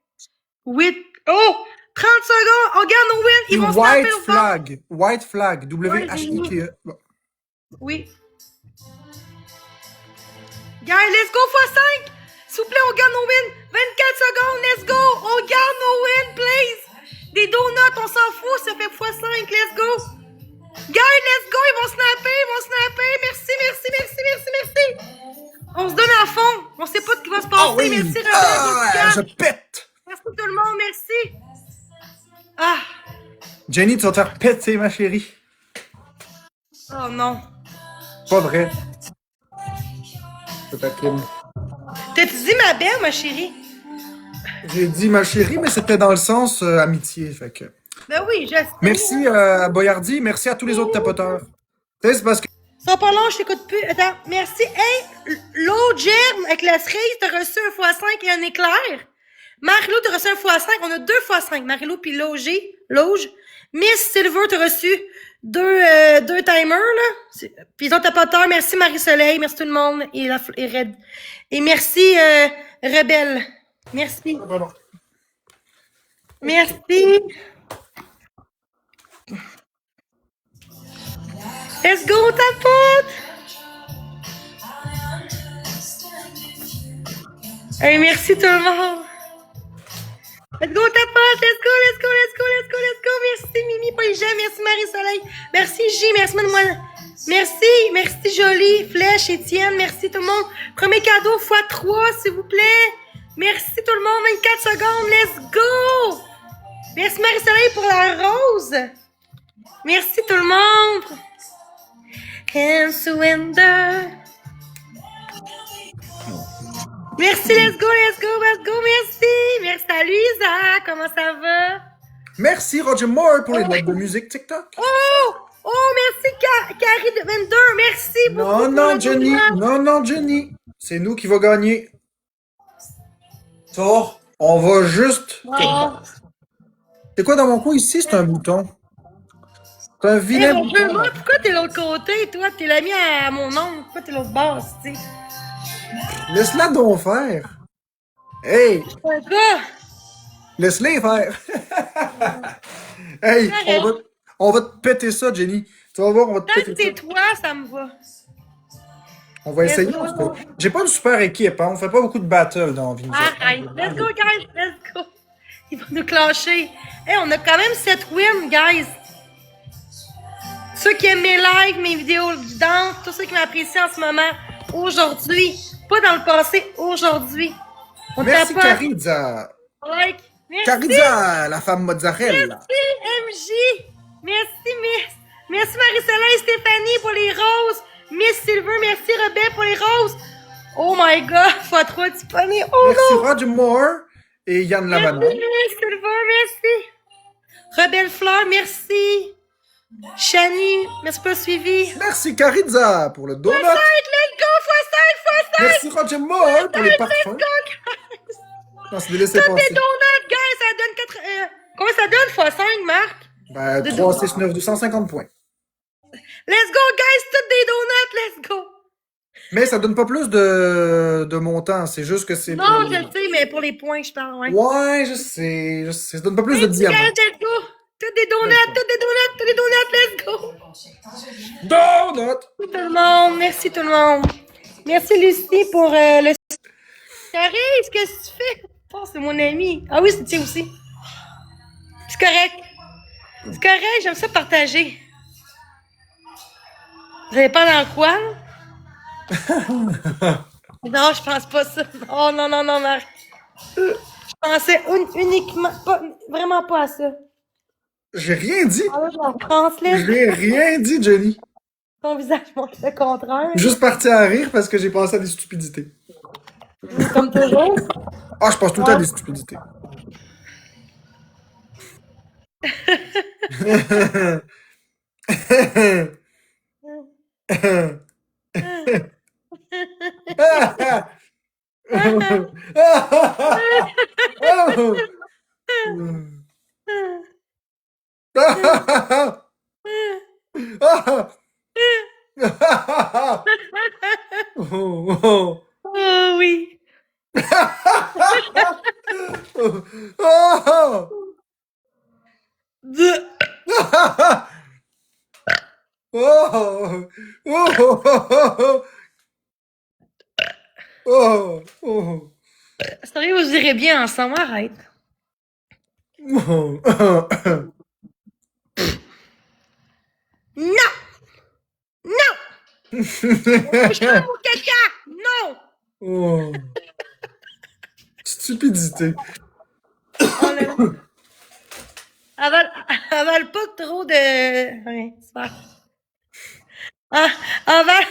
8. Oh! 30 secondes. On garde nos wins. Ils vont se taper au fond. White Flag. W-H-I-T-E. Oui. Guys, let's go x5. S'il vous plaît, on garde nos wins. 24 secondes, let's go. On garde nos wins, please. Des donuts, on s'en fout. Ça fait x5, let's go. Guys, let's go. Ils vont snapper. Merci. On se donne à fond. On sait pas ce qui va se passer. Oh oui. Merci, Robert. Je pète. Merci tout le monde, merci. Ah. Jenny, tu vas te faire péter, ma chérie. Oh non. Pas vrai. Je taquine. T'as-tu dit ma belle, ma chérie? J'ai dit ma chérie, mais c'était dans le sens amitié, fait que... Ben oui, je sais. Merci à Boyardi, merci à tous les autres tapoteurs. Tu sais, c'est parce que... Ça pas long, je t'écoute plus. Attends, merci. Hey, l'autre germe avec la cerise, t'as reçu un x5 et un éclair. Marilou, t'as reçu un x5. On a 2 x5. Marilou puis Loge. Miss Silver, t'as reçu deux timers, là. Puis ils ont tapoteurs. Merci Marie-Soleil. Merci tout le monde. Et Red. Et merci Rebelle. Merci. Pardon. Merci. Let's go, tapote! Hey, merci tout le monde! Let's go, tapote! Let's go! Merci Mimi, Paul-Jean, merci Marie-Soleil, merci J, merci Mademoiselle, merci Jolie, Flèche, Étienne, merci tout le monde. Premier cadeau x3, s'il vous plaît. Merci tout le monde, 24 secondes, let's go! Merci Marie-Soleil pour la rose. Merci tout le monde. And surrender. Merci, let's go, merci. Merci à Luisa, comment ça va? Merci Roger Moore pour les notes de musique TikTok. Merci Carrie de 22, merci beaucoup. Non, non, Jenny, non, Jenny. C'est nous qui va gagner. Ça, on va juste... C'est quoi dans mon coin ici? C'est un bouton. C'est un vilain bouton. Moi, pourquoi t'es de l'autre côté, toi? T'es l'ami à mon oncle, pourquoi t'es l'autre base, tu sais? Laisse-la donc faire. Hey! Pourquoi? Laisse-les faire. Hey, on va te péter ça, Jenny. Tu vas voir, on va te Tant que péter c'est ça. toi, ça me va. On va essayer. Parce que j'ai pas une super équipe, hein. On fait pas beaucoup de battle dans la vie. Arrête. Let's go, guys. Let's go. Il va nous clencher. Hey, on a quand même 7 wins, guys. Ceux qui aiment mes lives, mes vidéos de danse, tous ceux qui m'apprécient en ce moment, aujourd'hui. Pas dans le passé, aujourd'hui. Merci, Caridza. Like. Merci. Caridza, la femme mozzarella. Merci, MJ. Merci, Marie-Soleil, Stéphanie pour les roses. Miss Silver, merci, Rebelle pour les roses. Oh my God, x3 disponible. Oh merci, non. Roger Moore et Yann Labanne. Merci, Silver, merci. Rebelle Fleur, merci. Shani, merci pour le suivi. Merci, Caridza, pour le donut. Let's go, x5. Merci, Roger Moore, pour les parfums. Let's go, guys. Non, c'est des laissés Toutes passer. des donuts, guys, ça donne 4... Combien ça donne x5, Marc? Ben, 3, 6, 9, 250 points. Let's go, guys, toutes des donuts, let's go. Mais ça donne pas plus de montant, c'est juste que c'est... Non, je le sais, mais pour les points, je parle, ouais. Ouais, je sais. Ça donne pas plus de diamants. Let's go. Toutes des donuts, let's go. Donut! Tout le monde, merci tout le monde. Merci Lucie pour le... Caris, qu'est-ce que tu fais? Oh, c'est mon ami. Ah oui, c'est tien aussi. C'est correct. C'est correct, j'aime ça partager. Vous avez pas dans le quoi, là? Non, je pense pas ça. Oh non, Marc. Je pensais uniquement, vraiment pas à ça. J'ai rien dit. Translate. J'ai rien dit, Jenny. Ton visage montre le contraire. Juste parti à rire parce que j'ai pensé à des stupidités. Comme toujours. Ah, je pense tout le temps à des stupidités. Oh oui. Sérieux, vous irez bien ensemble, arrête. Non! Je pas mon caca! Non! Stupidité. Avale pas trop de... Ouais, c'est pas... Avale...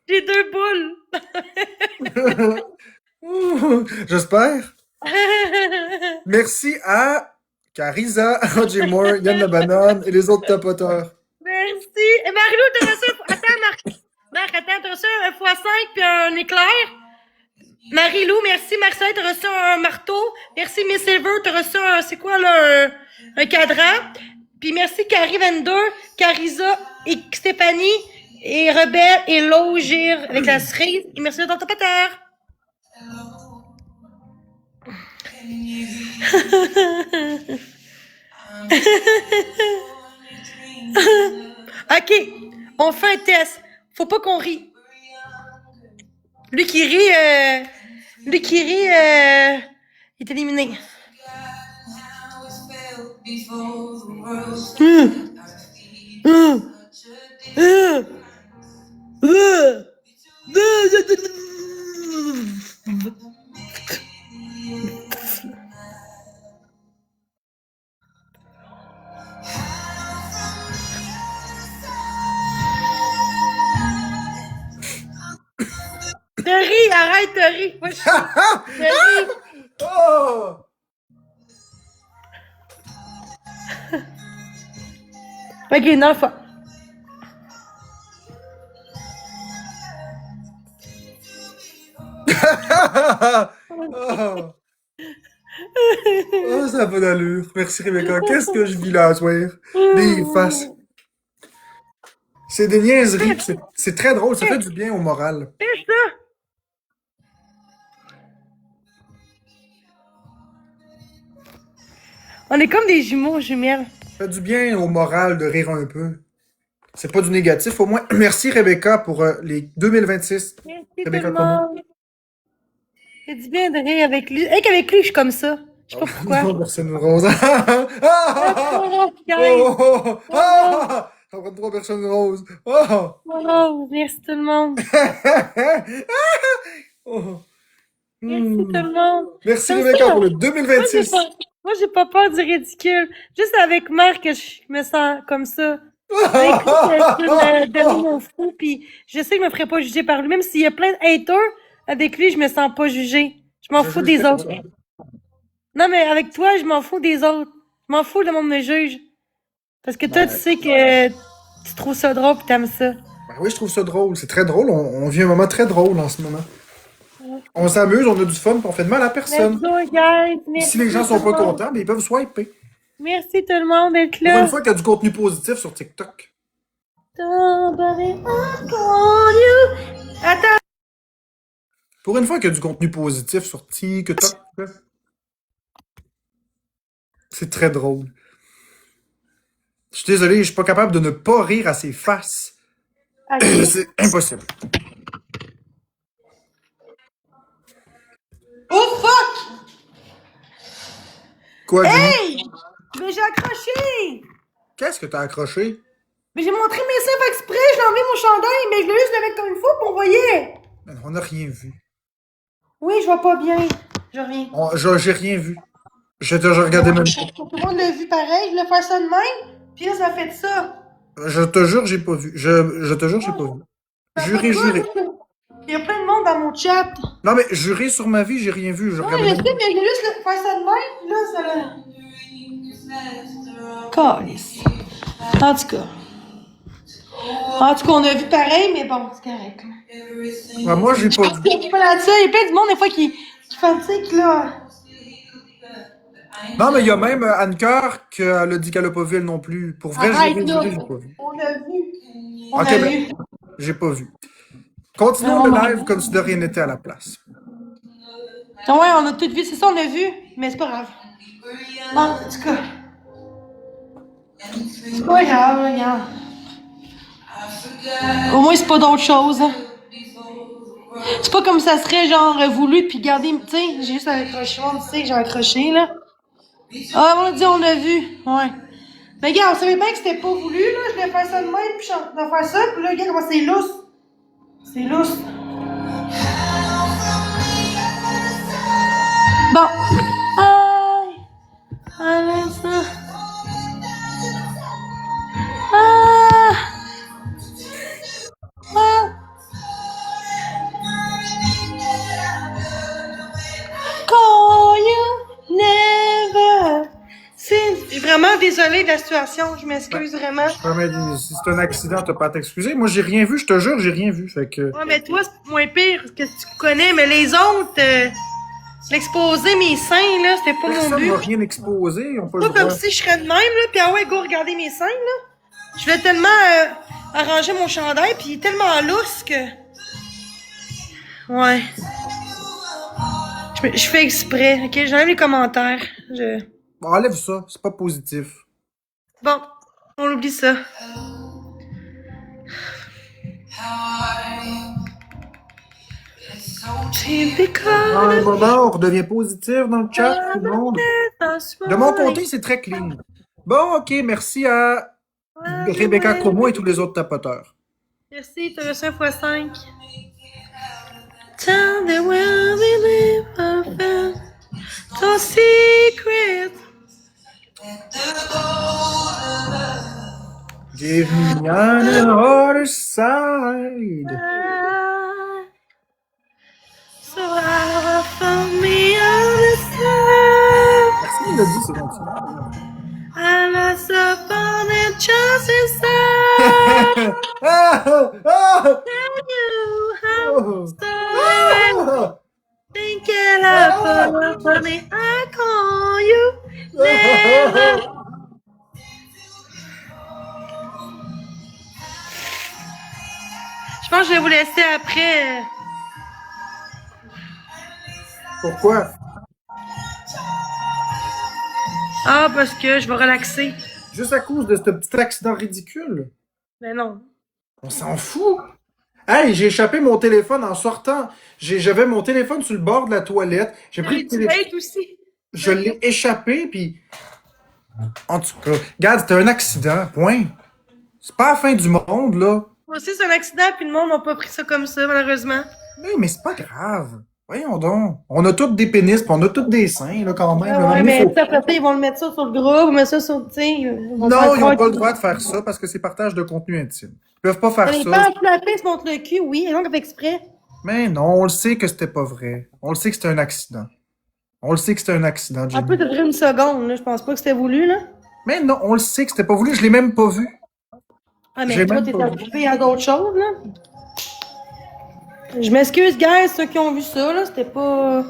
J'ai 2 boules. J'espère. Merci à Carisa, Roger Moore, Yann Labanne et les autres tapoteurs. Merci. Et Marie-Lou, t'as reçu... Attends, Marc, attends, t'as reçu un x5 puis un éclair. Marie-Lou, merci. Marcel, t'as reçu un marteau. Merci, Miss Silver, t'as reçu un... C'est quoi, là? Un cadran. Puis merci, Carrie 22, Carisa et Stéphanie et Rebelle et Logir avec la cerise. Et merci de ton tapoteur. OK, on fait un test. Faut pas qu'on rie. Lui qui rit, il est éliminé. Terry, arrête, Terry. Moi, Terry. Oh! Ok, non, faut... Oh. Oh, ça n'a pas d'allure. Merci Rebecca. Qu'est-ce que je vis là à soir? Des faces. C'est des niaiseries. C'est très drôle. Ça fait du bien au moral. C'est ça. On est comme des jumeaux jumelles. Ça fait du bien au moral de rire un peu. C'est pas du négatif au moins. Merci Rebecca pour les 2026. Merci Rebecca tout le monde. C'est du bien de rire avec lui. Hey, qu'avec lui, je suis comme ça. Je sais pas pourquoi. Non, personne rose. Ah! 33 personnes roses. Oh! Oh, merci tout le monde. Oh. Merci tout le monde. Merci Comme Rebecca ça, pour le Moi, 2026. j'ai pas peur du ridicule. Juste avec Marc, que je me sens comme ça. Avec lui, je peux me donner mon fou, puis je sais que je me ferai pas juger par lui. Même s'il y a plein de haters, avec lui, je me sens pas jugée. Je m'en fous des autres. Non, mais avec toi, je m'en fous des autres. Je m'en fous, le monde me juge. Parce que toi, tu sais que tu trouves ça drôle pis t'aimes ça. Ben oui, je trouve ça drôle. C'est très drôle. On vit un moment très drôle en ce moment. On s'amuse, on a du fun, pis on fait de mal à personne. Let's go, guys. Merci Si les gens tout sont le pas monde. contents, ben ils peuvent swiper. Merci tout le monde d'être Pour là. une fois qu'il y a du contenu positif sur TikTok. Attends. Pour une fois qu'il y a du contenu positif sur TikTok. C'est très drôle. Je suis désolé, je suis pas capable de ne pas rire à ses faces. C'est impossible. Oh fuck! Quoi, Jimmy? Hey! Mais j'ai accroché! Qu'est-ce que t'as accroché? Mais j'ai montré mes seins exprès, j'ai enlevé mon chandail, mais je l'ai juste avec comme une fois pour voyez! Ben, on n'a rien vu. Oui, je vois pas bien. Je reviens. J'ai rien vu. Je regardais même pas. Tout le monde l'a vu pareil, je voulais faire ça de même, puis là, ça fait ça. Je te jure, j'ai pas vu. Je te jure, j'ai pas vu. Juré, juré. Il y a plein de monde dans mon chat. Non, mais juré sur ma vie, j'ai rien vu. Je Ouais, regardais je même sais, mais je voulais juste faire ça de même, puis là, ça l'a... Calice. En tout cas. On a vu pareil, mais bon, c'est correct. pas. Moi, j'ai pas vu. Il y a plein de monde, des fois, qui fatigue, là. Non, mais il y a même Anne-Cœur qui a dit qu'elle a pas vu elle non plus. Pour vrai, Arrête, j'ai là. j'ai pas vu. On l'a vu. On Ok, l'a ben, vu. j'ai pas vu. Continuons le live comme si de rien n'était à la place. Ouais, on a tout vu, c'est ça, on a vu, mais c'est pas grave. En tout cas. C'est pas grave, regarde. Au moins, c'est pas d'autre chose. Hein. C'est pas comme ça serait genre voulu, puis regardez, tu sais, j'ai juste accroché, tu sais que j'ai accroché, là. Ah, on a dit, on a vu, ouais. Mais regarde, on savait bien que c'était pas voulu, là, je voulais faire ça de même, puis je vais faire ça, puis là, regarde comment c'est lousse. C'est lousse. Bon. Aïe. Allez, ça. Ah. Ah. Call you never. Je suis vraiment désolée de la situation, je m'excuse vraiment. Ouais, mais si c'est un accident, t'as pas à t'excuser. Moi, j'ai rien vu, je te jure, j'ai rien vu. Fait que. Ouais, mais toi, c'est moins pire que tu connais, mais les autres, l'exposer mes seins, là, c'était pas mon Personne but. va rien exposer, ils ont pas Pas le droit. comme si je serais de même, là, pis ah ouais, go, regardez mes seins, là. Je voulais tellement arranger mon chandail, pis il est tellement lousse que... Ouais. Je fais exprès, ok? J'enlève les commentaires. Bon, enlève ça, c'est pas positif. Bon, on oublie ça. Dans un moment, on redevient positif dans le chat, tout le monde. De mon côté, c'est très clean. Bon, ok, merci à Rebecca ouais. Como et tous les autres tapoteurs. Merci, t'as reçu un x5. Tell the world we live open ton secret. Give me on the other side. So I found me on the side. Merci, Mélodie, c'est gentil. I lost upon it just inside. Tell you how so thinking about funny I call you never. Je pense que je vais vous laisser après. Pourquoi? Ah, parce que je vais relaxer. Juste à cause de ce petit accident ridicule. Mais non. On s'en fout. Hey, j'ai échappé mon téléphone en sortant. J'avais mon téléphone sur le bord de la toilette. J'ai pris le téléphone. Aussi. Je l'ai échappé, puis... En tout cas, regarde, c'était un accident, point. C'est pas la fin du monde, là. Moi aussi, c'est un accident, puis le monde n'a pas pris ça comme ça, malheureusement. Oui, mais c'est pas grave. Voyons donc. On a tous des pénis, puis on a tous des seins, là, quand même. Ouais, mais faut... après ça, ils vont le mettre ça sur le groupe, mettre ça sur, tu sais... Non, ils n'ont pas le droit de faire ça, parce que c'est partage de contenu intime. Ils peuvent pas faire ça. ça. Pas la se montre le cul, oui, et donc, on fait exprès. Mais non, on le sait que c'était pas vrai. On le sait que c'était un accident. On le sait que c'était un accident, Jenny. Un peu de une seconde, là. Je pense pas que c'était voulu, là. Mais non, on le sait que c'était pas voulu. Je l'ai même pas vu. Ah, mais toi, t'es occupé à d'autres choses, là. Je m'excuse, guys, ceux qui ont vu ça, là. C'était pas...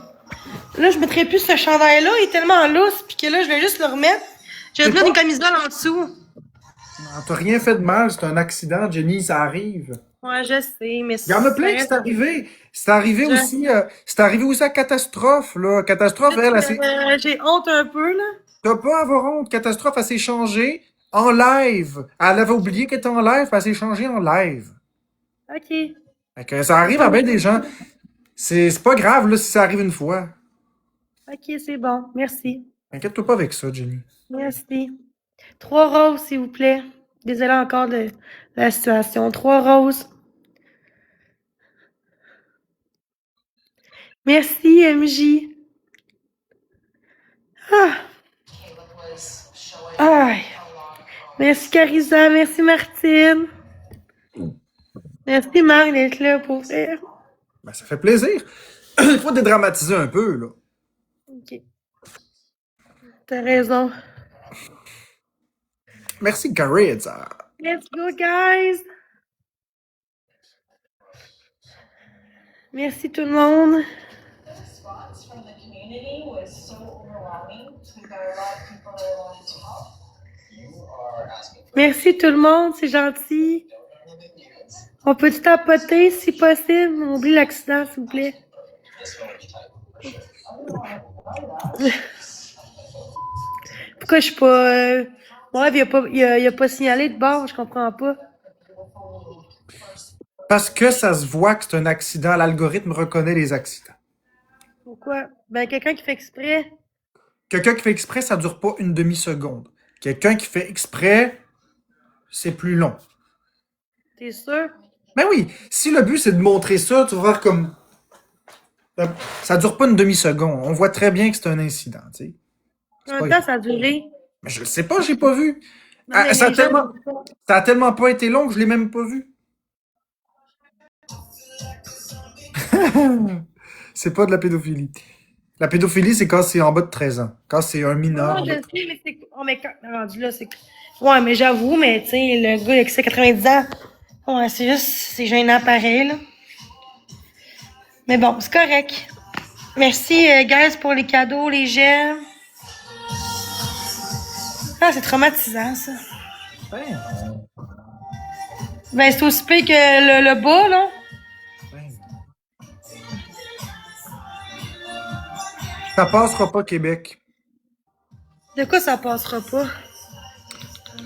Là, je mettrais plus ce chandail-là. Il est tellement lousse, puis que là, je vais juste le remettre. Je vais mettre une camisole en dessous. Non, t'as rien fait de mal. C'est un accident, Jenny. Ça arrive. Ouais, je sais, mais Il y en a plein qui c'est arrivé. C'est arrivé aussi à Catastrophe, là. Catastrophe, elle j'ai honte un peu, là. T'as pas à avoir honte. Catastrophe, elle s'est changée en live. Elle avait oublié qu'elle était en live, puis elle s'est changée en live. OK. Fait que ça arrive à bien des gens. C'est pas grave, là, si ça arrive une fois. OK, c'est bon. Merci. Inquiète-toi pas avec ça, Jenny. Merci. 3 roses, s'il vous plaît. Désolée encore de la situation. 3 roses. Merci, MJ. Ah. Aïe. Merci, Carissa. Merci, Martine. Merci, Marc, d'être là pour faire. Ben, ça fait plaisir. Il faut dédramatiser un peu, là. OK. T'as raison. Merci, Carissa. Let's go, guys. Merci tout le monde. The response from the community was so overwhelming. We've got a lot of people that are wanting to help. Merci tout le monde, c'est gentil. On peut-tu tapoter si possible? On oublie l'accident, s'il vous plaît. Pourquoi je suis pas... Ouais, il a pas signalé de bord, je comprends pas. Parce que ça se voit que c'est un accident. L'algorithme reconnaît les accidents. Pourquoi? Ben, quelqu'un qui fait exprès. Quelqu'un qui fait exprès, ça dure pas une demi-seconde. Quelqu'un qui fait exprès, c'est plus long. T'es sûr? Ben oui, si le but c'est de montrer ça, tu vas voir comme... Ça dure pas une demi-seconde. On voit très bien que c'est un incident, tu sais. Combien de temps ça a duré? Mais je le sais pas, j'ai pas vu. Non, mais ça a gens... tellement pas été long que je l'ai même pas vu. C'est pas de la pédophilie. La pédophilie, c'est quand c'est en bas de 13 ans. Quand c'est un mineur. Non, je sais, mais c'est... Oh, mais quand... Rendu là, c'est... Ouais, mais j'avoue, mais tu sais, le gars avec ses 90 ans, ouais, c'est juste... C'est gênant pareil, là. Mais bon, c'est correct. Merci, guys, pour les cadeaux, les gemmes. Ah, c'est traumatisant, ça. Ben, c'est aussi pire que le bas, là. Ça passera pas, Québec. De quoi ça passera pas?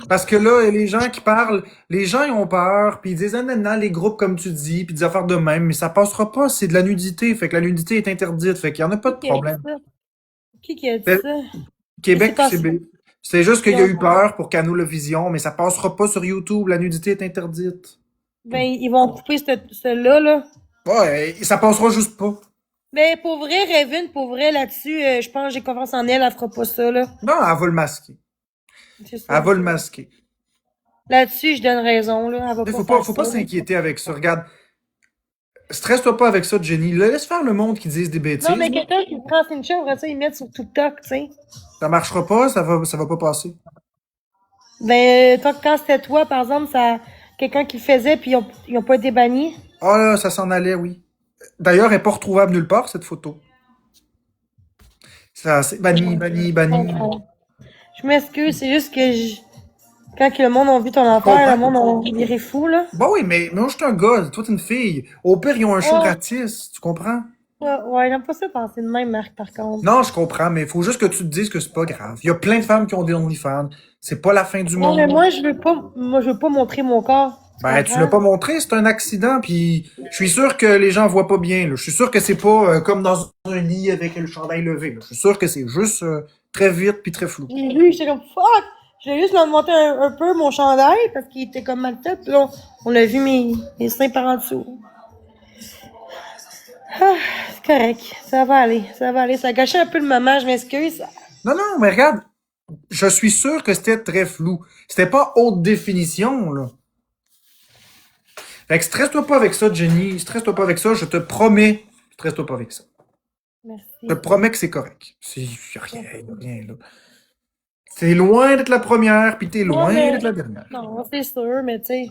Parce que là, les gens qui parlent, les gens ils ont peur, puis ils disent ah, non, les groupes comme tu dis, puis des affaires de même, mais ça passera pas, c'est de la nudité, fait que la nudité est interdite, fait qu'il y en a pas de problème. Qui a dit ça? Québec, c'est C'est juste qu'il y a eu peur pour qu'elle nous le vision, mais ça passera pas sur YouTube. La nudité est interdite. Ben, ils vont couper celle-là, là. Ouais, ça passera juste pas. Mais pour vrai, Raven, pour vrai, là-dessus, je pense que j'ai confiance en elle fera pas ça, là. Non, elle va le masquer. C'est ça. Elle va le masquer. Là-dessus, je donne raison, là. Elle va Faut pas pas, faut faire pas ça. s'inquiéter avec ça. Regarde, stresse-toi pas avec ça, Jenny. Laisse faire le monde qui dise des bêtises. Non, mais là. quelqu'un qui prend une chèvre, après ça, ils mettent sur TikTok, tu sais. Ça marchera pas, ça va pas passer. Ben, quand c'était toi, par exemple, ça, quelqu'un qui le faisait, puis ils ont pas été bannis. Ah là, ça s'en allait, oui. D'ailleurs, elle est pas retrouvable nulle part, cette photo. Ça, c'est banni. Je m'excuse, c'est juste que quand que le monde a vu ton affaire, le monde a viré fou, là. Bah oui, mais moi, je suis un gars, toi, t'es une fille. Au pire, ils ont un show gratis, tu comprends? Ouais, j'aime pas ça penser de même, Marc, par contre. Non, je comprends, mais il faut juste que tu te dises que c'est pas grave. Il y a plein de femmes qui ont des OnlyFans. C'est pas la fin du Non, monde. mais moi, je veux pas montrer mon corps. Ben, tu l'as pas montré, c'est un accident, puis je suis sûr que les gens voient pas bien, là. Je suis sûr que c'est pas comme dans un lit avec le chandail levé, là. Je suis sûr que c'est juste très vite puis très flou. J'ai vu, j'étais comme fuck! J'ai juste monté un peu mon chandail parce qu'il était comme mal fait, puis là, on a vu mes seins par en dessous. Ah, c'est correct. Ça va aller. Ça a gâché un peu le moment, je m'excuse. Non, non, mais regarde, je suis sûr que c'était très flou. C'était pas haute définition, là. Fait que stresse-toi pas avec ça, Jenny. Stresse-toi pas avec ça, je te promets. Stresse-toi pas avec ça. Merci. Je te promets que c'est correct. Y a rien, là. C'est loin d'être la première, puis t'es loin d'être la dernière. Non, c'est sûr, mais tu sais.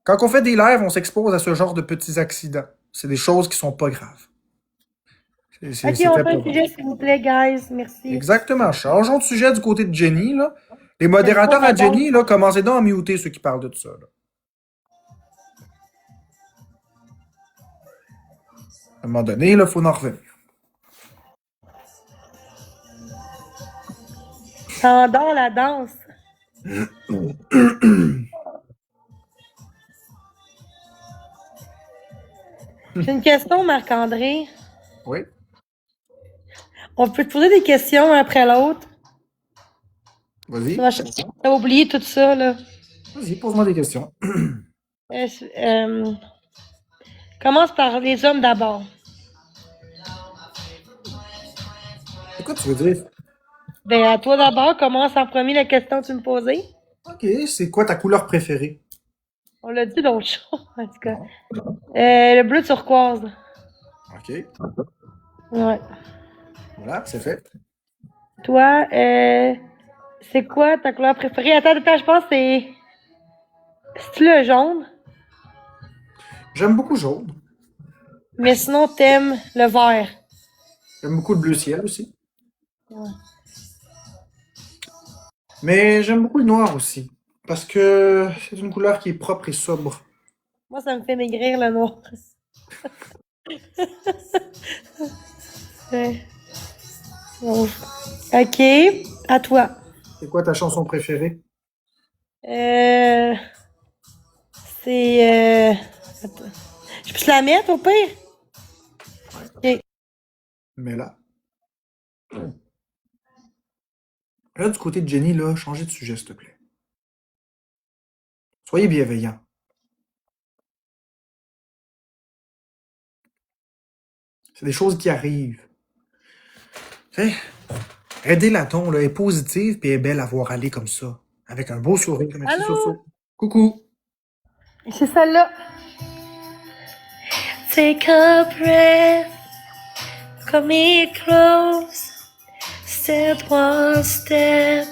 Quand on fait des lives, on s'expose à ce genre de petits accidents. C'est des choses qui sont pas graves. Ok, on fait un important. sujet, s'il vous plaît, guys. Merci. Exactement. Changeons de sujet du côté de Jenny, là. Les modérateurs à Jenny, là, commencez donc à muter ceux qui parlent de ça, là. À un moment donné, il faut en revenir. Pendant la danse. J'ai une question, Marc-André. Oui. On peut te poser des questions un après l'autre? Vas-y. T'as oublié tout ça, là. Vas-y, pose-moi des questions. Commence par les hommes d'abord. C'est quoi tu veux dire? Ben, à toi d'abord, commence en premier la question que tu me posais. Ok, c'est quoi ta couleur préférée? On l'a dit l'autre jour, en tout cas. Le bleu turquoise. Ok. Ouais. Voilà, c'est fait. Toi, c'est quoi ta couleur préférée? Attends, je pense que c'est... C'est-tu le jaune? J'aime beaucoup jaune. Mais sinon, t'aimes le vert. J'aime beaucoup le bleu ciel aussi. Ouais. Mais j'aime beaucoup le noir aussi. Parce que c'est une couleur qui est propre et sobre. Moi, ça me fait maigrir le noir. Ouais. Bon. Ok, à toi. C'est quoi ta chanson préférée? C'est... Attends. Je peux te la mettre au pire? Ok. Mais là. Là, du côté de Jenny, là, changez de sujet, s'il te plaît. Soyez bienveillants. C'est des choses qui arrivent. Tu sais, aidez-la ton, là, elle est positive puis elle est belle à voir aller comme ça. Avec un beau sourire. Comme Allô? ça. Coucou. C'est celle-là. Take a breath, come me close, step one step,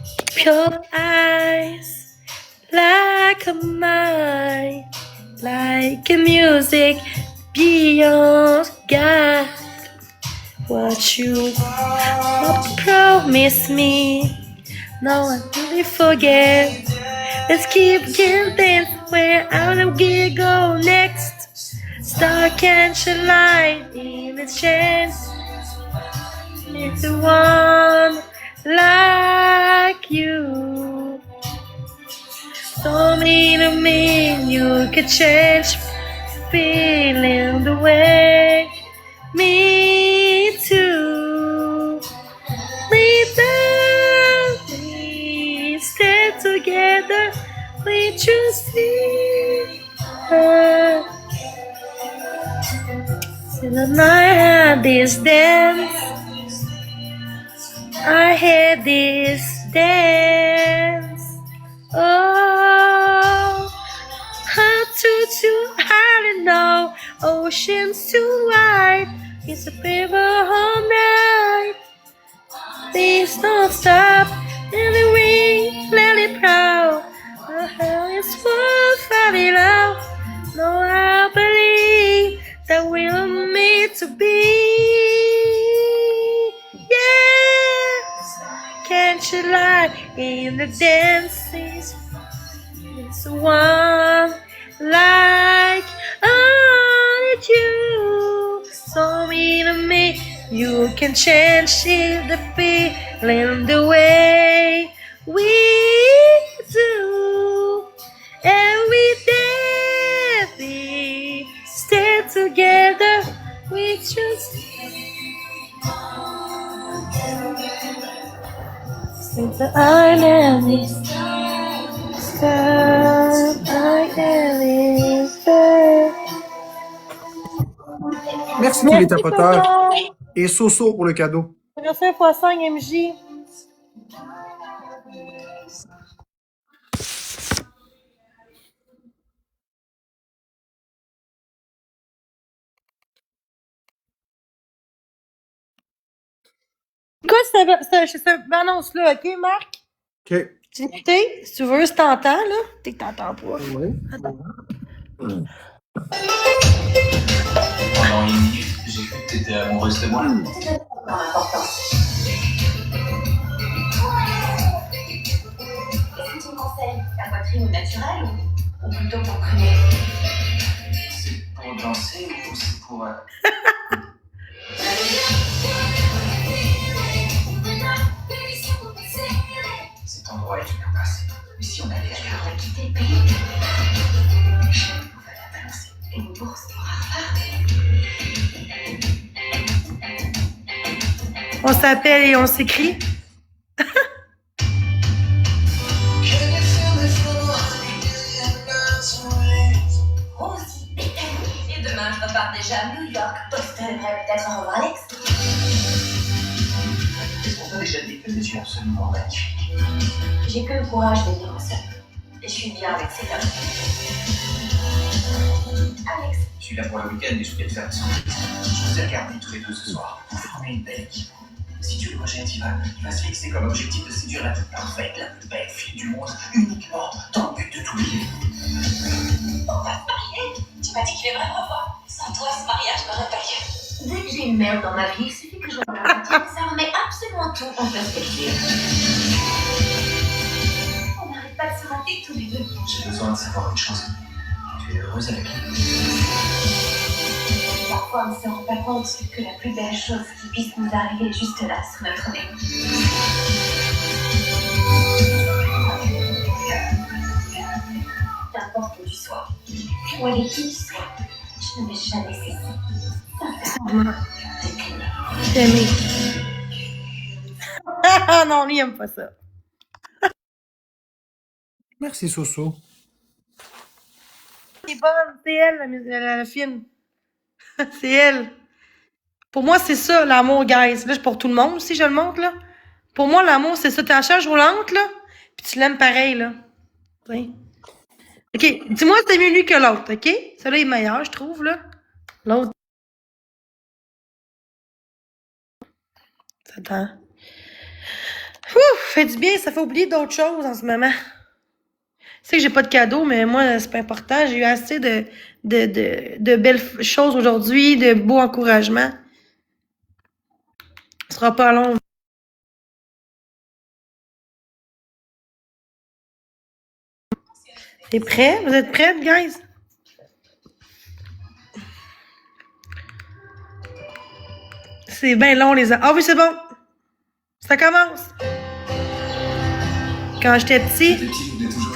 keep your eyes like a mind, like a music beyond God. What you promise me, no one really forget. Let's keep getting where I will go next. Star can't shine light in its chance. It's the one like you. Don't mean to mean you could change, feeling the way me too. Leave them we just see her. Till the night had this dance. I had this dance. Oh, how too high to know. Ocean's too wide. It's a paper all night. Please don't stop. Let it ring, let it proud. The hell is worth finding out. No, I believe that we're meant to be. Yeah, can't you lie in the dances? It's one like only you. So mean to me, you can change it the feeling the way we do. And we daily stay together. We just since I never stop, I never stop. Merci tous les tapoteurs. Et Soso pour le cadeau. Merci x5 MJ. Quoi, cette annonce-là, ok, Marc? OK. Tu écouté? Si tu veux, si t'entends, là. T'es que t'entends pas. Oui. Pendant une minute, j'ai cru que t'étais amoureuse de moi. Est-ce que tu me conseilles la poitrine naturelle ou plutôt pour crier? C'est pour danser ou c'est pour... Cet endroit est une impasse. Mais si on allait ailleurs... On va quitter le pays. On va la balancer une bourse pour Harvard. On s'appelle et on s'écrit. Rosie, et demain, je repars déjà à New York. Boston, aimerait peut-être revoir Alex. Est-ce qu'on t'a déjà dit que tu es absolument magnifique? J'ai que le courage de vivre seule. Et je suis bien avec cet homme. Alex, Je suis là pour le week-end et je voulais te faire descendre. Je vous ai regardés tous les deux ce soir. Vous formez une belle équipe. Si tu le rejettes, il va se fixer comme objectif de séduire la plus parfaite, la plus belle fille du monde, uniquement dans le but de t'oublier. on va se marier. Tu m'as dit qu'il aimerait me revoir. Sans toi, ce mariage n'aurait pas lieu. Dès que j'ai une merde dans ma vie, il suffit que je me la retire, ça remet absolument tout en perspective. On n'arrête pas de se mentir tous les deux. J'ai besoin de savoir une chose. Tu es heureuse avec lui? Parfois, on ne se rend pas compte que la plus belle chose qui puisse nous arriver est juste là, sous notre nez. N'importe où tu sois, ou avec qui tu sois, je ne vais jamais cesser. Sincèrement, de t'aimer. T'aimer. Ah non, lui, il aime pas ça. Merci, Soso. C'est bonne, c'est elle, la film. C'est elle. Pour moi, c'est ça, l'amour, guys. Là, pour tout le monde, si je le montre, là. Pour moi, l'amour, c'est ça. T'es en charge roulante, là, puis tu l'aimes pareil, là. T'sais. OK, dis-moi si t'es mieux lui que l'autre, OK? Celui-là est meilleur, je trouve, là. L'autre. Attends. Ouh, fait du bien, ça fait oublier d'autres choses en ce moment. Je sais que j'ai pas de cadeau, mais moi, c'est pas important. J'ai eu assez de belles choses aujourd'hui, de beaux encouragements. Ce sera pas long. T'es prêt? Vous êtes prêtes, guys? C'est bien long, les... Ah oui, c'est bon. Ça commence. Quand j'étais petit,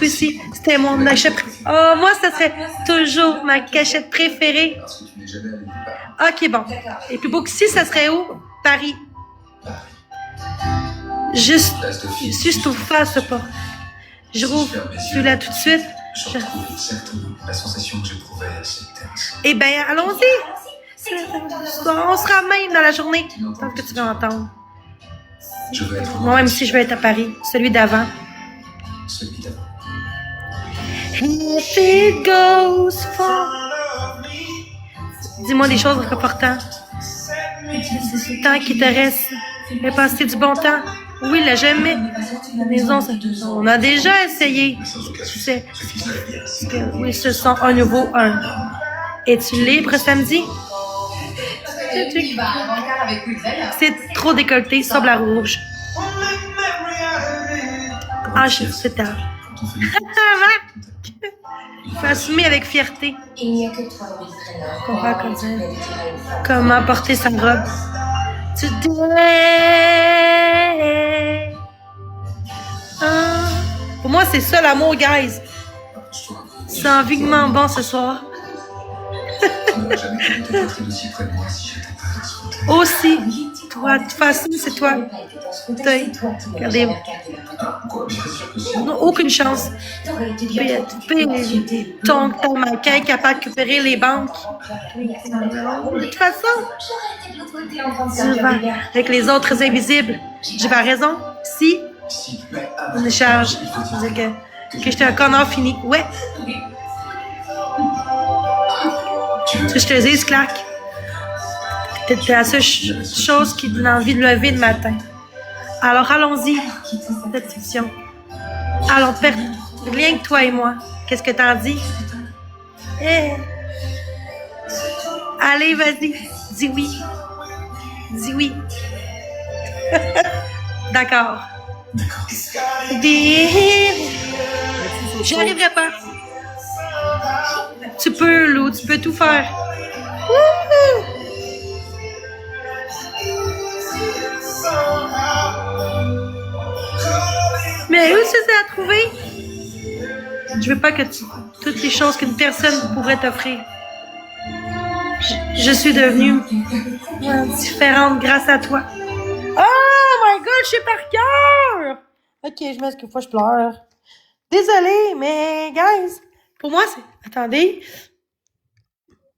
aussi, c'était mon cachette. Oh, moi, ça serait toujours ma cachette préférée. Parce que tu n'es jamais allé nulle part. Ok, bon. Et plus beau que si, ça serait où? Paris. Juste au face pas. Je rouvre celui-là tout de suite. Je retrouve exactement la sensation que j'éprouvais à cette terrasse. Eh bien, allons-y. On sera même dans la journée. Tant que tu vas entendre. Je veux être Moi, même si je vais être à Paris. Celui d'avant. celui d'avant. If it goes far. Dis-moi des choses réconfortantes. Le temps qui te reste. Fais passer du bon temps. Oui, l'a jamais. La maison, on a déjà essayé. Tu sais. Oui, ce sont un nouveau un. Es-tu libre samedi? C'est trop décolleté, sobre à rouge. Ah, c'est tard. Il faut assumer avec fierté. Il n'y a que toi, Louise Traynor. Comprends comme ça. Comment porter sa robe. Today. Ah. Pour moi, c'est ça l'amour, guys. C'est enviguement bon ce soir. Tu n'aurais jamais pu t'être d'aussi près de moi si j'étais pas dans ce fauteuil. Aussi. Toi, de toute façon, c'est toi. Regardez. Ah, quoi, bien sûr que si. Non, aucune chance. Ton mannequin est capable de récupérer les banques. De toute façon, tu vas avec les autres invisibles. J'ai pas raison. Si, Si, mais on échange. Que j'étais un connard fini. Ouais. tu veux Ce que je te dis, Clark. T'es la seule chose qui donne envie de lever le matin. Alors allons-y, cette fiction. Allons perdre rien que toi et moi. Qu'est-ce que t'en dis? Eh. Allez, vas-y. Dis oui. Dis oui. D'accord. D'accord. J'y arriverai pas. Tu peux, Lou, tu peux tout faire. Wouhou! Mais où c'est à trouver? Je veux pas que toutes les choses qu'une personne pourrait t'offrir. Je suis devenue différente grâce à toi. Oh my god, je suis par cœur! Ok, je m'excuse, fois je pleure. Désolée, mais guys, pour moi c'est... Attendez.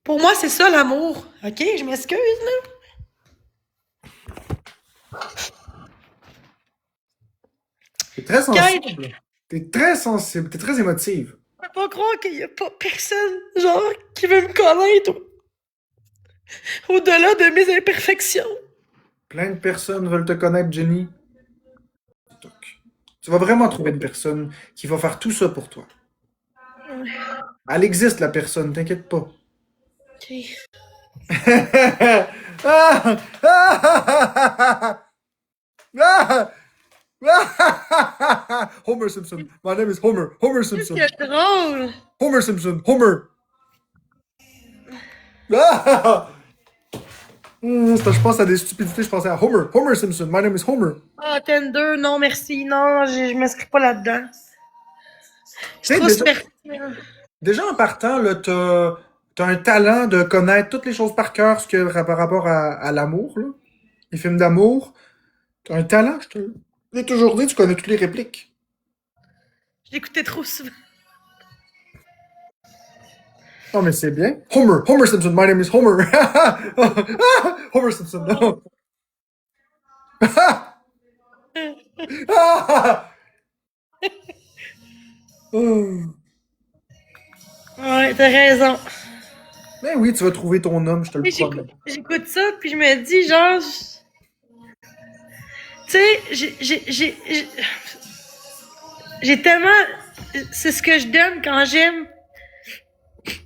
Pour moi c'est ça l'amour. Ok, je m'excuse là. T'es très sensible. T'es très sensible. T'es très émotive. Je peux pas croire qu'il y a pas personne, genre, qui veut me connaître au-delà de mes imperfections. Plein de personnes veulent te connaître, Jenny. Donc, tu vas vraiment trouver une personne qui va faire tout ça pour toi. Elle existe, la personne, t'inquiète pas. Ok. Ah! Ah! Ah! Homer Simpson. My name is Homer. Homer Simpson. C'est drôle. Homer Simpson. Homer. Ah! Je pense à des stupidités, je pensais à Homer. Homer Simpson. My name is Homer. Ah, Tinder, non, merci. Non, je m'inscris pas là-dedans. Je Hey, suis trop déjà- superficielle. Déjà en partant, là, t'as un talent de connaître toutes les choses par cœur, ce que par rapport à l'amour, là. Les films d'amour. T'as un talent, je l'ai toujours dit, tu connais toutes les répliques. Je l'écoutais trop souvent. Non, mais c'est bien. Homer. Homer Simpson. My name is Homer. Homer Simpson. Non. Oh. Ouais, t'as raison. Ben oui, tu vas trouver ton homme, je te le Mais promets. j'écoute ça, puis je me dis, genre... Tu sais, j'ai tellement... C'est ce que je donne quand j'aime. Tu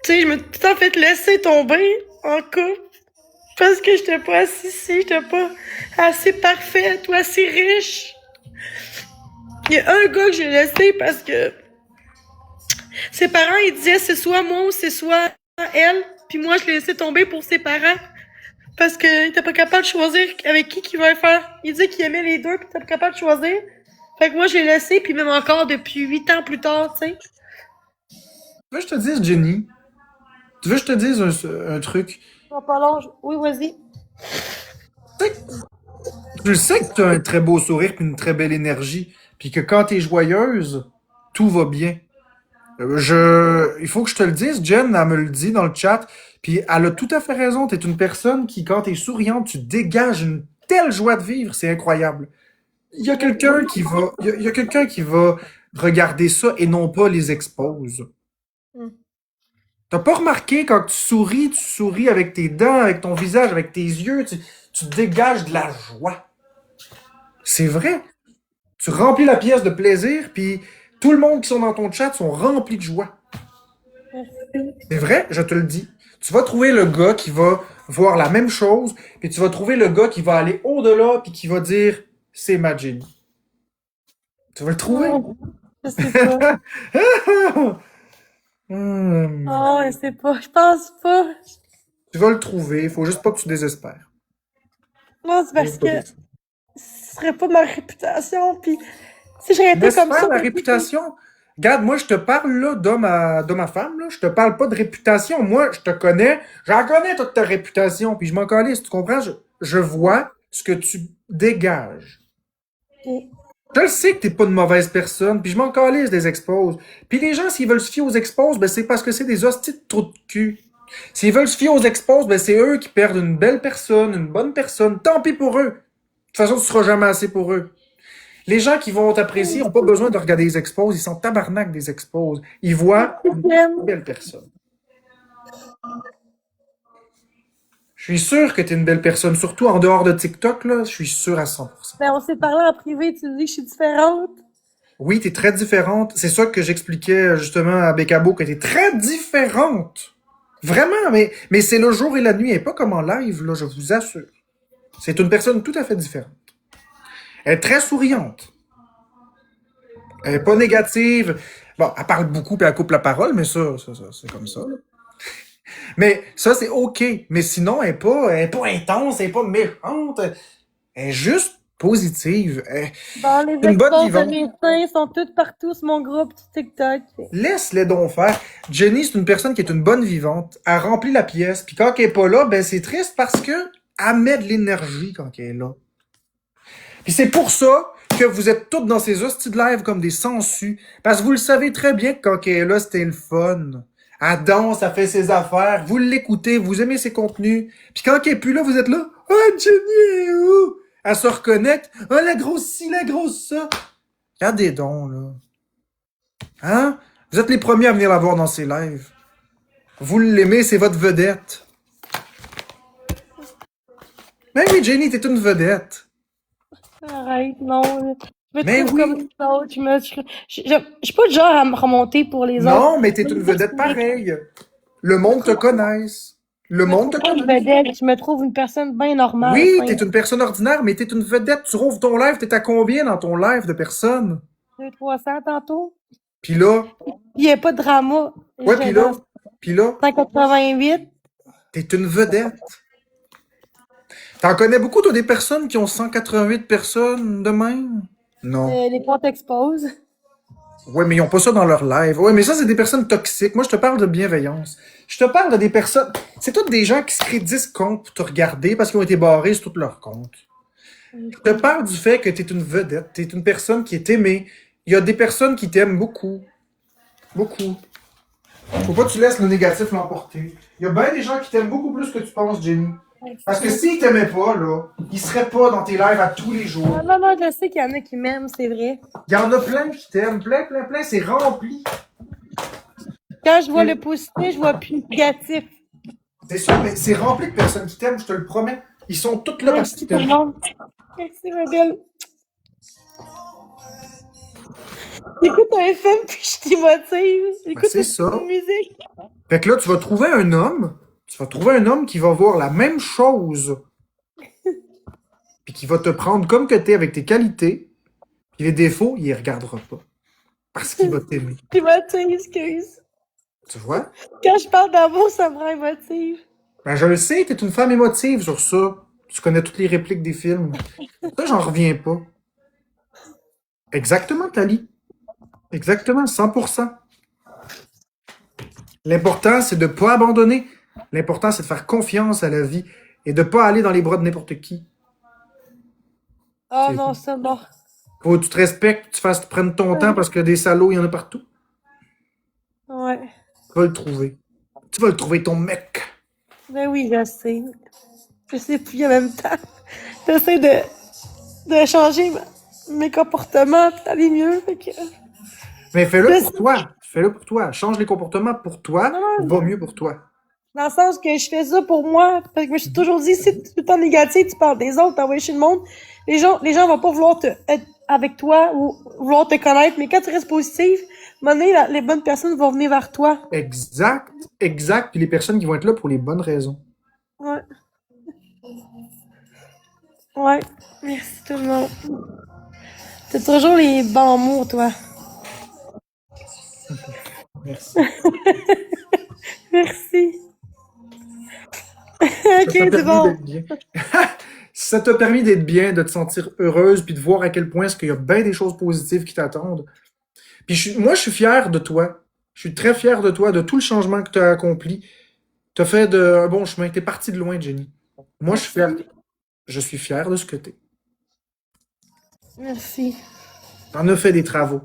sais, je me suis tout le temps fait laisser tomber en couple. Parce que j'étais pas assez ici, j'étais pas assez parfaite ou assez riche. Il y a un gars que j'ai laissé parce que ses parents, ils disaient c'est soit moi ou c'est soit elle. Puis moi, je l'ai laissé tomber pour ses parents. Parce qu'il était pas capable de choisir avec qui va faire. Il disait qu'il aimait les deux, puis il était pas capable de choisir. Fait que moi, je l'ai laissé, puis même encore depuis 8 ans plus tard, tu sais. Tu veux que je te dise, Jenny? Tu veux que je te dise un truc? Pas long. Oui, vas-y. Je sais que tu as un très beau sourire et une très belle énergie, puis que quand t'es joyeuse, tout va bien. Il faut que je te le dise, Jen, elle me le dit dans le chat, puis elle a tout à fait raison. T'es une personne qui, quand t'es souriante, tu dégages une telle joie de vivre, c'est incroyable. Il y a quelqu'un qui va, il y a quelqu'un qui va regarder ça et non pas les expose. Mm. T'as pas remarqué quand tu souris avec tes dents, avec ton visage, avec tes yeux, tu dégages de la joie. C'est vrai. Tu remplis la pièce de plaisir, puis tout le monde qui sont dans ton chat sont remplis de joie. Merci. C'est vrai, je te le dis. Tu vas trouver le gars qui va voir la même chose, puis tu vas trouver le gars qui va aller au-delà, puis qui va dire « c'est ma Jenny ». Tu vas le trouver. Oh, je sais pas. Hmm. Oh, je sais pas. Je pense pas. Tu vas le trouver, il faut juste pas que tu désespères. Non, c'est parce que ce serait pas ma réputation. Puis si j'aurais été Laisse comme faire ça. la réputation. Regarde, moi, je te parle là d'homme à femme, là. Je te parle pas de réputation. Moi, je te connais. J'en connais toute ta réputation. Puis je m'en calisse, tu comprends? Je vois ce que tu dégages. Ok. Je le sais que t'es pas une mauvaise personne, puis je m'en calisse des exposes. Puis les gens, s'ils veulent se fier aux exposes, ben c'est parce que c'est des hosties de trous de cul. S'ils veulent se fier aux exposes, ben c'est eux qui perdent une belle personne, une bonne personne. Tant pis pour eux. De toute façon, tu seras jamais assez pour eux. Les gens qui vont t'apprécier n'ont pas besoin de regarder les exposes, ils sont tabarnak des exposes. Ils voient une belle personne. Je suis sûr que t'es une belle personne, surtout en dehors de TikTok, là, je suis sûr à 100%. Ben, on s'est parlé en privé, tu me dis que je suis différente. Oui, t'es très différente. C'est ça que j'expliquais justement à Bécabo, que t'es très différente. Vraiment, mais c'est le jour et la nuit, et pas comme en live, là, je vous assure. C'est une personne tout à fait différente. Elle est très souriante. Elle est pas négative. Bon, elle parle beaucoup puis elle coupe la parole, mais ça c'est comme ça, là. Mais ça, c'est OK. Mais sinon, elle est pas intense, elle est pas méchante. Elle est juste positive. Bon, les Une bonne expos de vivante. mes seins sont toutes partout sur mon groupe TikTok. Laisse-les donc faire. Jenny, c'est une personne qui est une bonne vivante. Elle remplit la pièce. Puis quand elle est pas là, ben c'est triste parce que elle met de l'énergie quand elle est là. Puis c'est pour ça que vous êtes toutes dans ces hosties de live comme des sangsues. Parce que vous le savez très bien que quand elle est là, c'était le fun. Elle danse, elle fait ses affaires. Vous l'écoutez, vous aimez ses contenus. Puis quand elle est plus là, vous êtes là. « Ah, Jenny est où? » Elle se reconnecte. « Ah, la grosse ci, la grosse ça. » Regardez donc, là. Hein? Vous êtes les premiers à venir la voir dans ses lives. Vous l'aimez, c'est votre vedette. Mais oui, Jenny, t'es une vedette. Arrête, non. Je me Mais trouve oui. comme une autre. Je suis pas du genre à me remonter pour les autres. Non, mais t'es une vedette pareille. Le monde te connaisse. Le monde te Je me trouve connaît. une vedette, je me trouve une personne bien normale. Oui, enfin. t'es une personne ordinaire, mais t'es une vedette. Tu rouvres ton live, t'es à combien dans ton live de personnes? 200-300 tantôt. Puis là, Il n'y a pas de drama. ouais, puis là, 188. t'es une vedette. T'en connais beaucoup, toi, des personnes qui ont 188 personnes de même? Non. Les comptes exposent. Ouais, mais ils ont pas ça dans leur live. Ouais, mais ça, c'est des personnes toxiques. Moi, je te parle de bienveillance. Je te parle de des personnes... C'est tous des gens qui se créent 10 comptes pour te regarder parce qu'ils ont été barrés sur tous leurs comptes. Je te parle du fait que t'es une vedette. T'es une personne qui est aimée. Il y a des personnes qui t'aiment beaucoup. Beaucoup. Faut pas que tu laisses le négatif l'emporter. Il y a bien des gens qui t'aiment beaucoup plus que tu penses, Jenny. Parce que s'ils t'aimaient pas, là, ils seraient pas dans tes lives à tous les jours. Non, je sais qu'il y en a qui m'aiment, c'est vrai. Il y en a plein qui t'aiment. Plein. C'est rempli. Quand je vois le positif, je vois plus le négatif. C'est sûr, mais c'est rempli de personnes qui t'aiment, je te le promets. Ils sont toutes là parce qu'ils t'aiment. Merci, ma belle. J'écoute un film puis je t'émotive. J'écoute c'est ça. une musique. Fait que là, tu vas trouver un homme. Tu vas trouver un homme qui va voir la même chose. Puis qui va te prendre comme que t'es avec tes qualités. Puis les défauts, il les regardera pas. Parce qu'il va t'aimer. T'émotive, excuse. Tu vois? Quand je parle d'amour, ça me rend émotive. Ben, je le sais, t'es une femme émotive sur ça. Tu connais toutes les répliques des films. Ça, j'en reviens pas. Exactement, Tali. Exactement, 100%. L'important, c'est de pas abandonner. L'important, c'est de faire confiance à la vie et de pas aller dans les bras de n'importe qui. Oh C'est non, tout. c'est bon. Faut que tu te respectes, tu prennes ton temps parce que des salauds, il y en a partout. Ouais. Tu vas le trouver. Tu vas le trouver, ton mec. Ben oui, je sais. Je sais plus en même temps. J'essaie de changer mes comportements pour aller mieux. Fait que... Mais fais-le Je pour sais. toi. Fais-le pour toi. Change les comportements pour toi. Non, Va mieux pour toi. dans le sens que je fais ça pour moi, parce que je me suis toujours dit, si tu es tout le temps négatif, tu parles des autres, t'envoies chez le monde, les gens vont pas vouloir être avec toi ou vouloir te connaître, mais quand tu restes positif, à un moment donné, les bonnes personnes vont venir vers toi. Exact. Exact. Puis les personnes qui vont être là pour les bonnes raisons. Ouais. Ouais. Merci tout le monde. T'as toujours les bons mots, toi. Merci. Merci. Ça Ok, t'a c'est permis bon. d'être bien. Ça t'a permis d'être bien, de te sentir heureuse, puis de voir à quel point est-ce qu'il y a bien des choses positives qui t'attendent. Puis moi, je suis fier de toi. Je suis très fier de toi, de tout le changement que tu as accompli. Tu as fait un bon chemin. Tu es parti de loin, Jenny. Moi, je suis fier de ce que tu es. Merci. T'en as fait des travaux.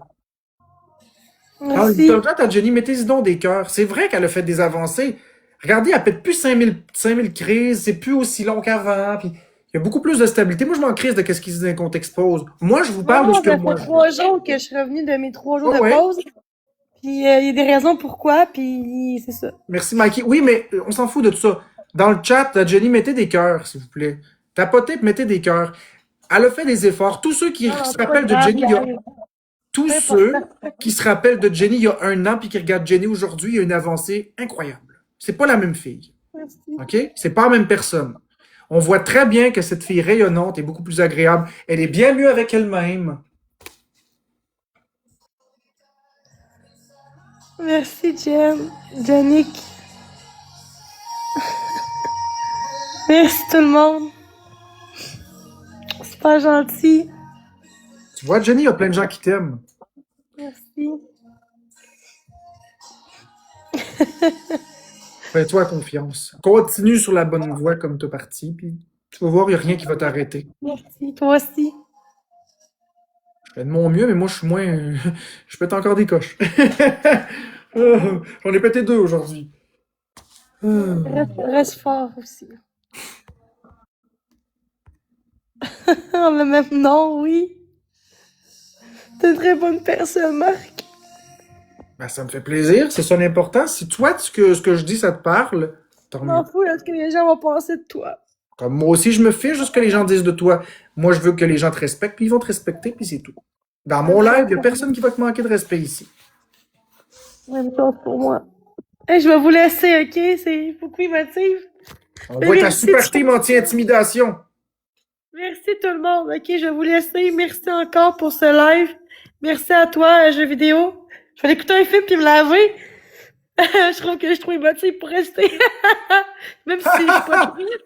Merci. Toi, ta Jenny, mettez-y donc des cœurs. C'est vrai qu'elle a fait des avancées. Regardez, elle pète plus 5000 crises. C'est plus aussi long qu'avant. Puis il y a beaucoup plus de stabilité. Moi, je m'en crise de ce qu'on t'expose. Moi, je vous parle de ce que Ça moi fait je 3 jours que je suis revenue de mes 3 jours Ouais, de ouais. pause. Puis il y a des raisons pourquoi, puis c'est ça. Merci, Mikey. Oui, mais on s'en fout de tout ça. Dans le chat, la Jenny, mettez des cœurs, s'il vous plaît. Tapotez, mettez des cœurs. Elle a fait des efforts. Tous ceux qui se rappellent de Jenny, tous ceux qui se rappellent de Jenny il y a 1 an puis qui regardent Jenny aujourd'hui, il y a une avancée incroyable. C'est pas la même fille. Merci. OK? C'est pas la même personne. On voit très bien que cette fille rayonnante est beaucoup plus agréable. Elle est bien mieux avec elle-même. Merci, Jannick. Merci tout le monde. Super gentil. Tu vois, Jenny, il y a plein de gens qui t'aiment. Merci. Fais-toi confiance. Continue sur la bonne voie comme tu es parti, puis tu vas voir, il n'y a rien qui va t'arrêter. Merci. Toi aussi. Je fais de mon mieux, mais moi, je suis moins... je pète encore des coches. J'en ai pété 2 aujourd'hui. Reste fort aussi. On a le même nom, oui. T'es une très bonne personne, Marc. Ben, ça me fait plaisir, c'est ça l'important. Si toi, ce que je dis, ça te parle, tant Je mieux. m'en fous de ce que les gens vont penser de toi. Comme moi aussi, je me fiche de ce que les gens disent de toi. Moi, je veux que les gens te respectent, puis ils vont te respecter, puis c'est tout. Dans mon live, il n'y a personne qui va te manquer de respect ici. Même chose pour moi. Hey, je vais vous laisser, ok? C'est beaucoup émotif. On voit ta Merci, super team anti-intimidation. Merci tout le monde, ok? Je vais vous laisser. Merci encore pour ce live. Merci à toi, jeu vidéo. Je vais aller écouter un film puis me laver. Je trouve que je suis trop émotive pour rester. Même si je suis pas triste.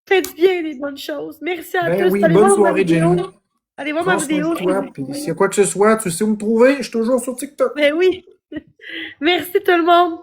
Faites bien les bonnes choses. Merci à Ben tous. oui, Allez bonne voir ma soirée, vidéo. Jenny. Allez voir ma Prends soin vidéo. de toi, puis s'il y a quoi que ce soit, tu sais où me trouver, je suis toujours sur TikTok. Ben oui. Merci tout le monde.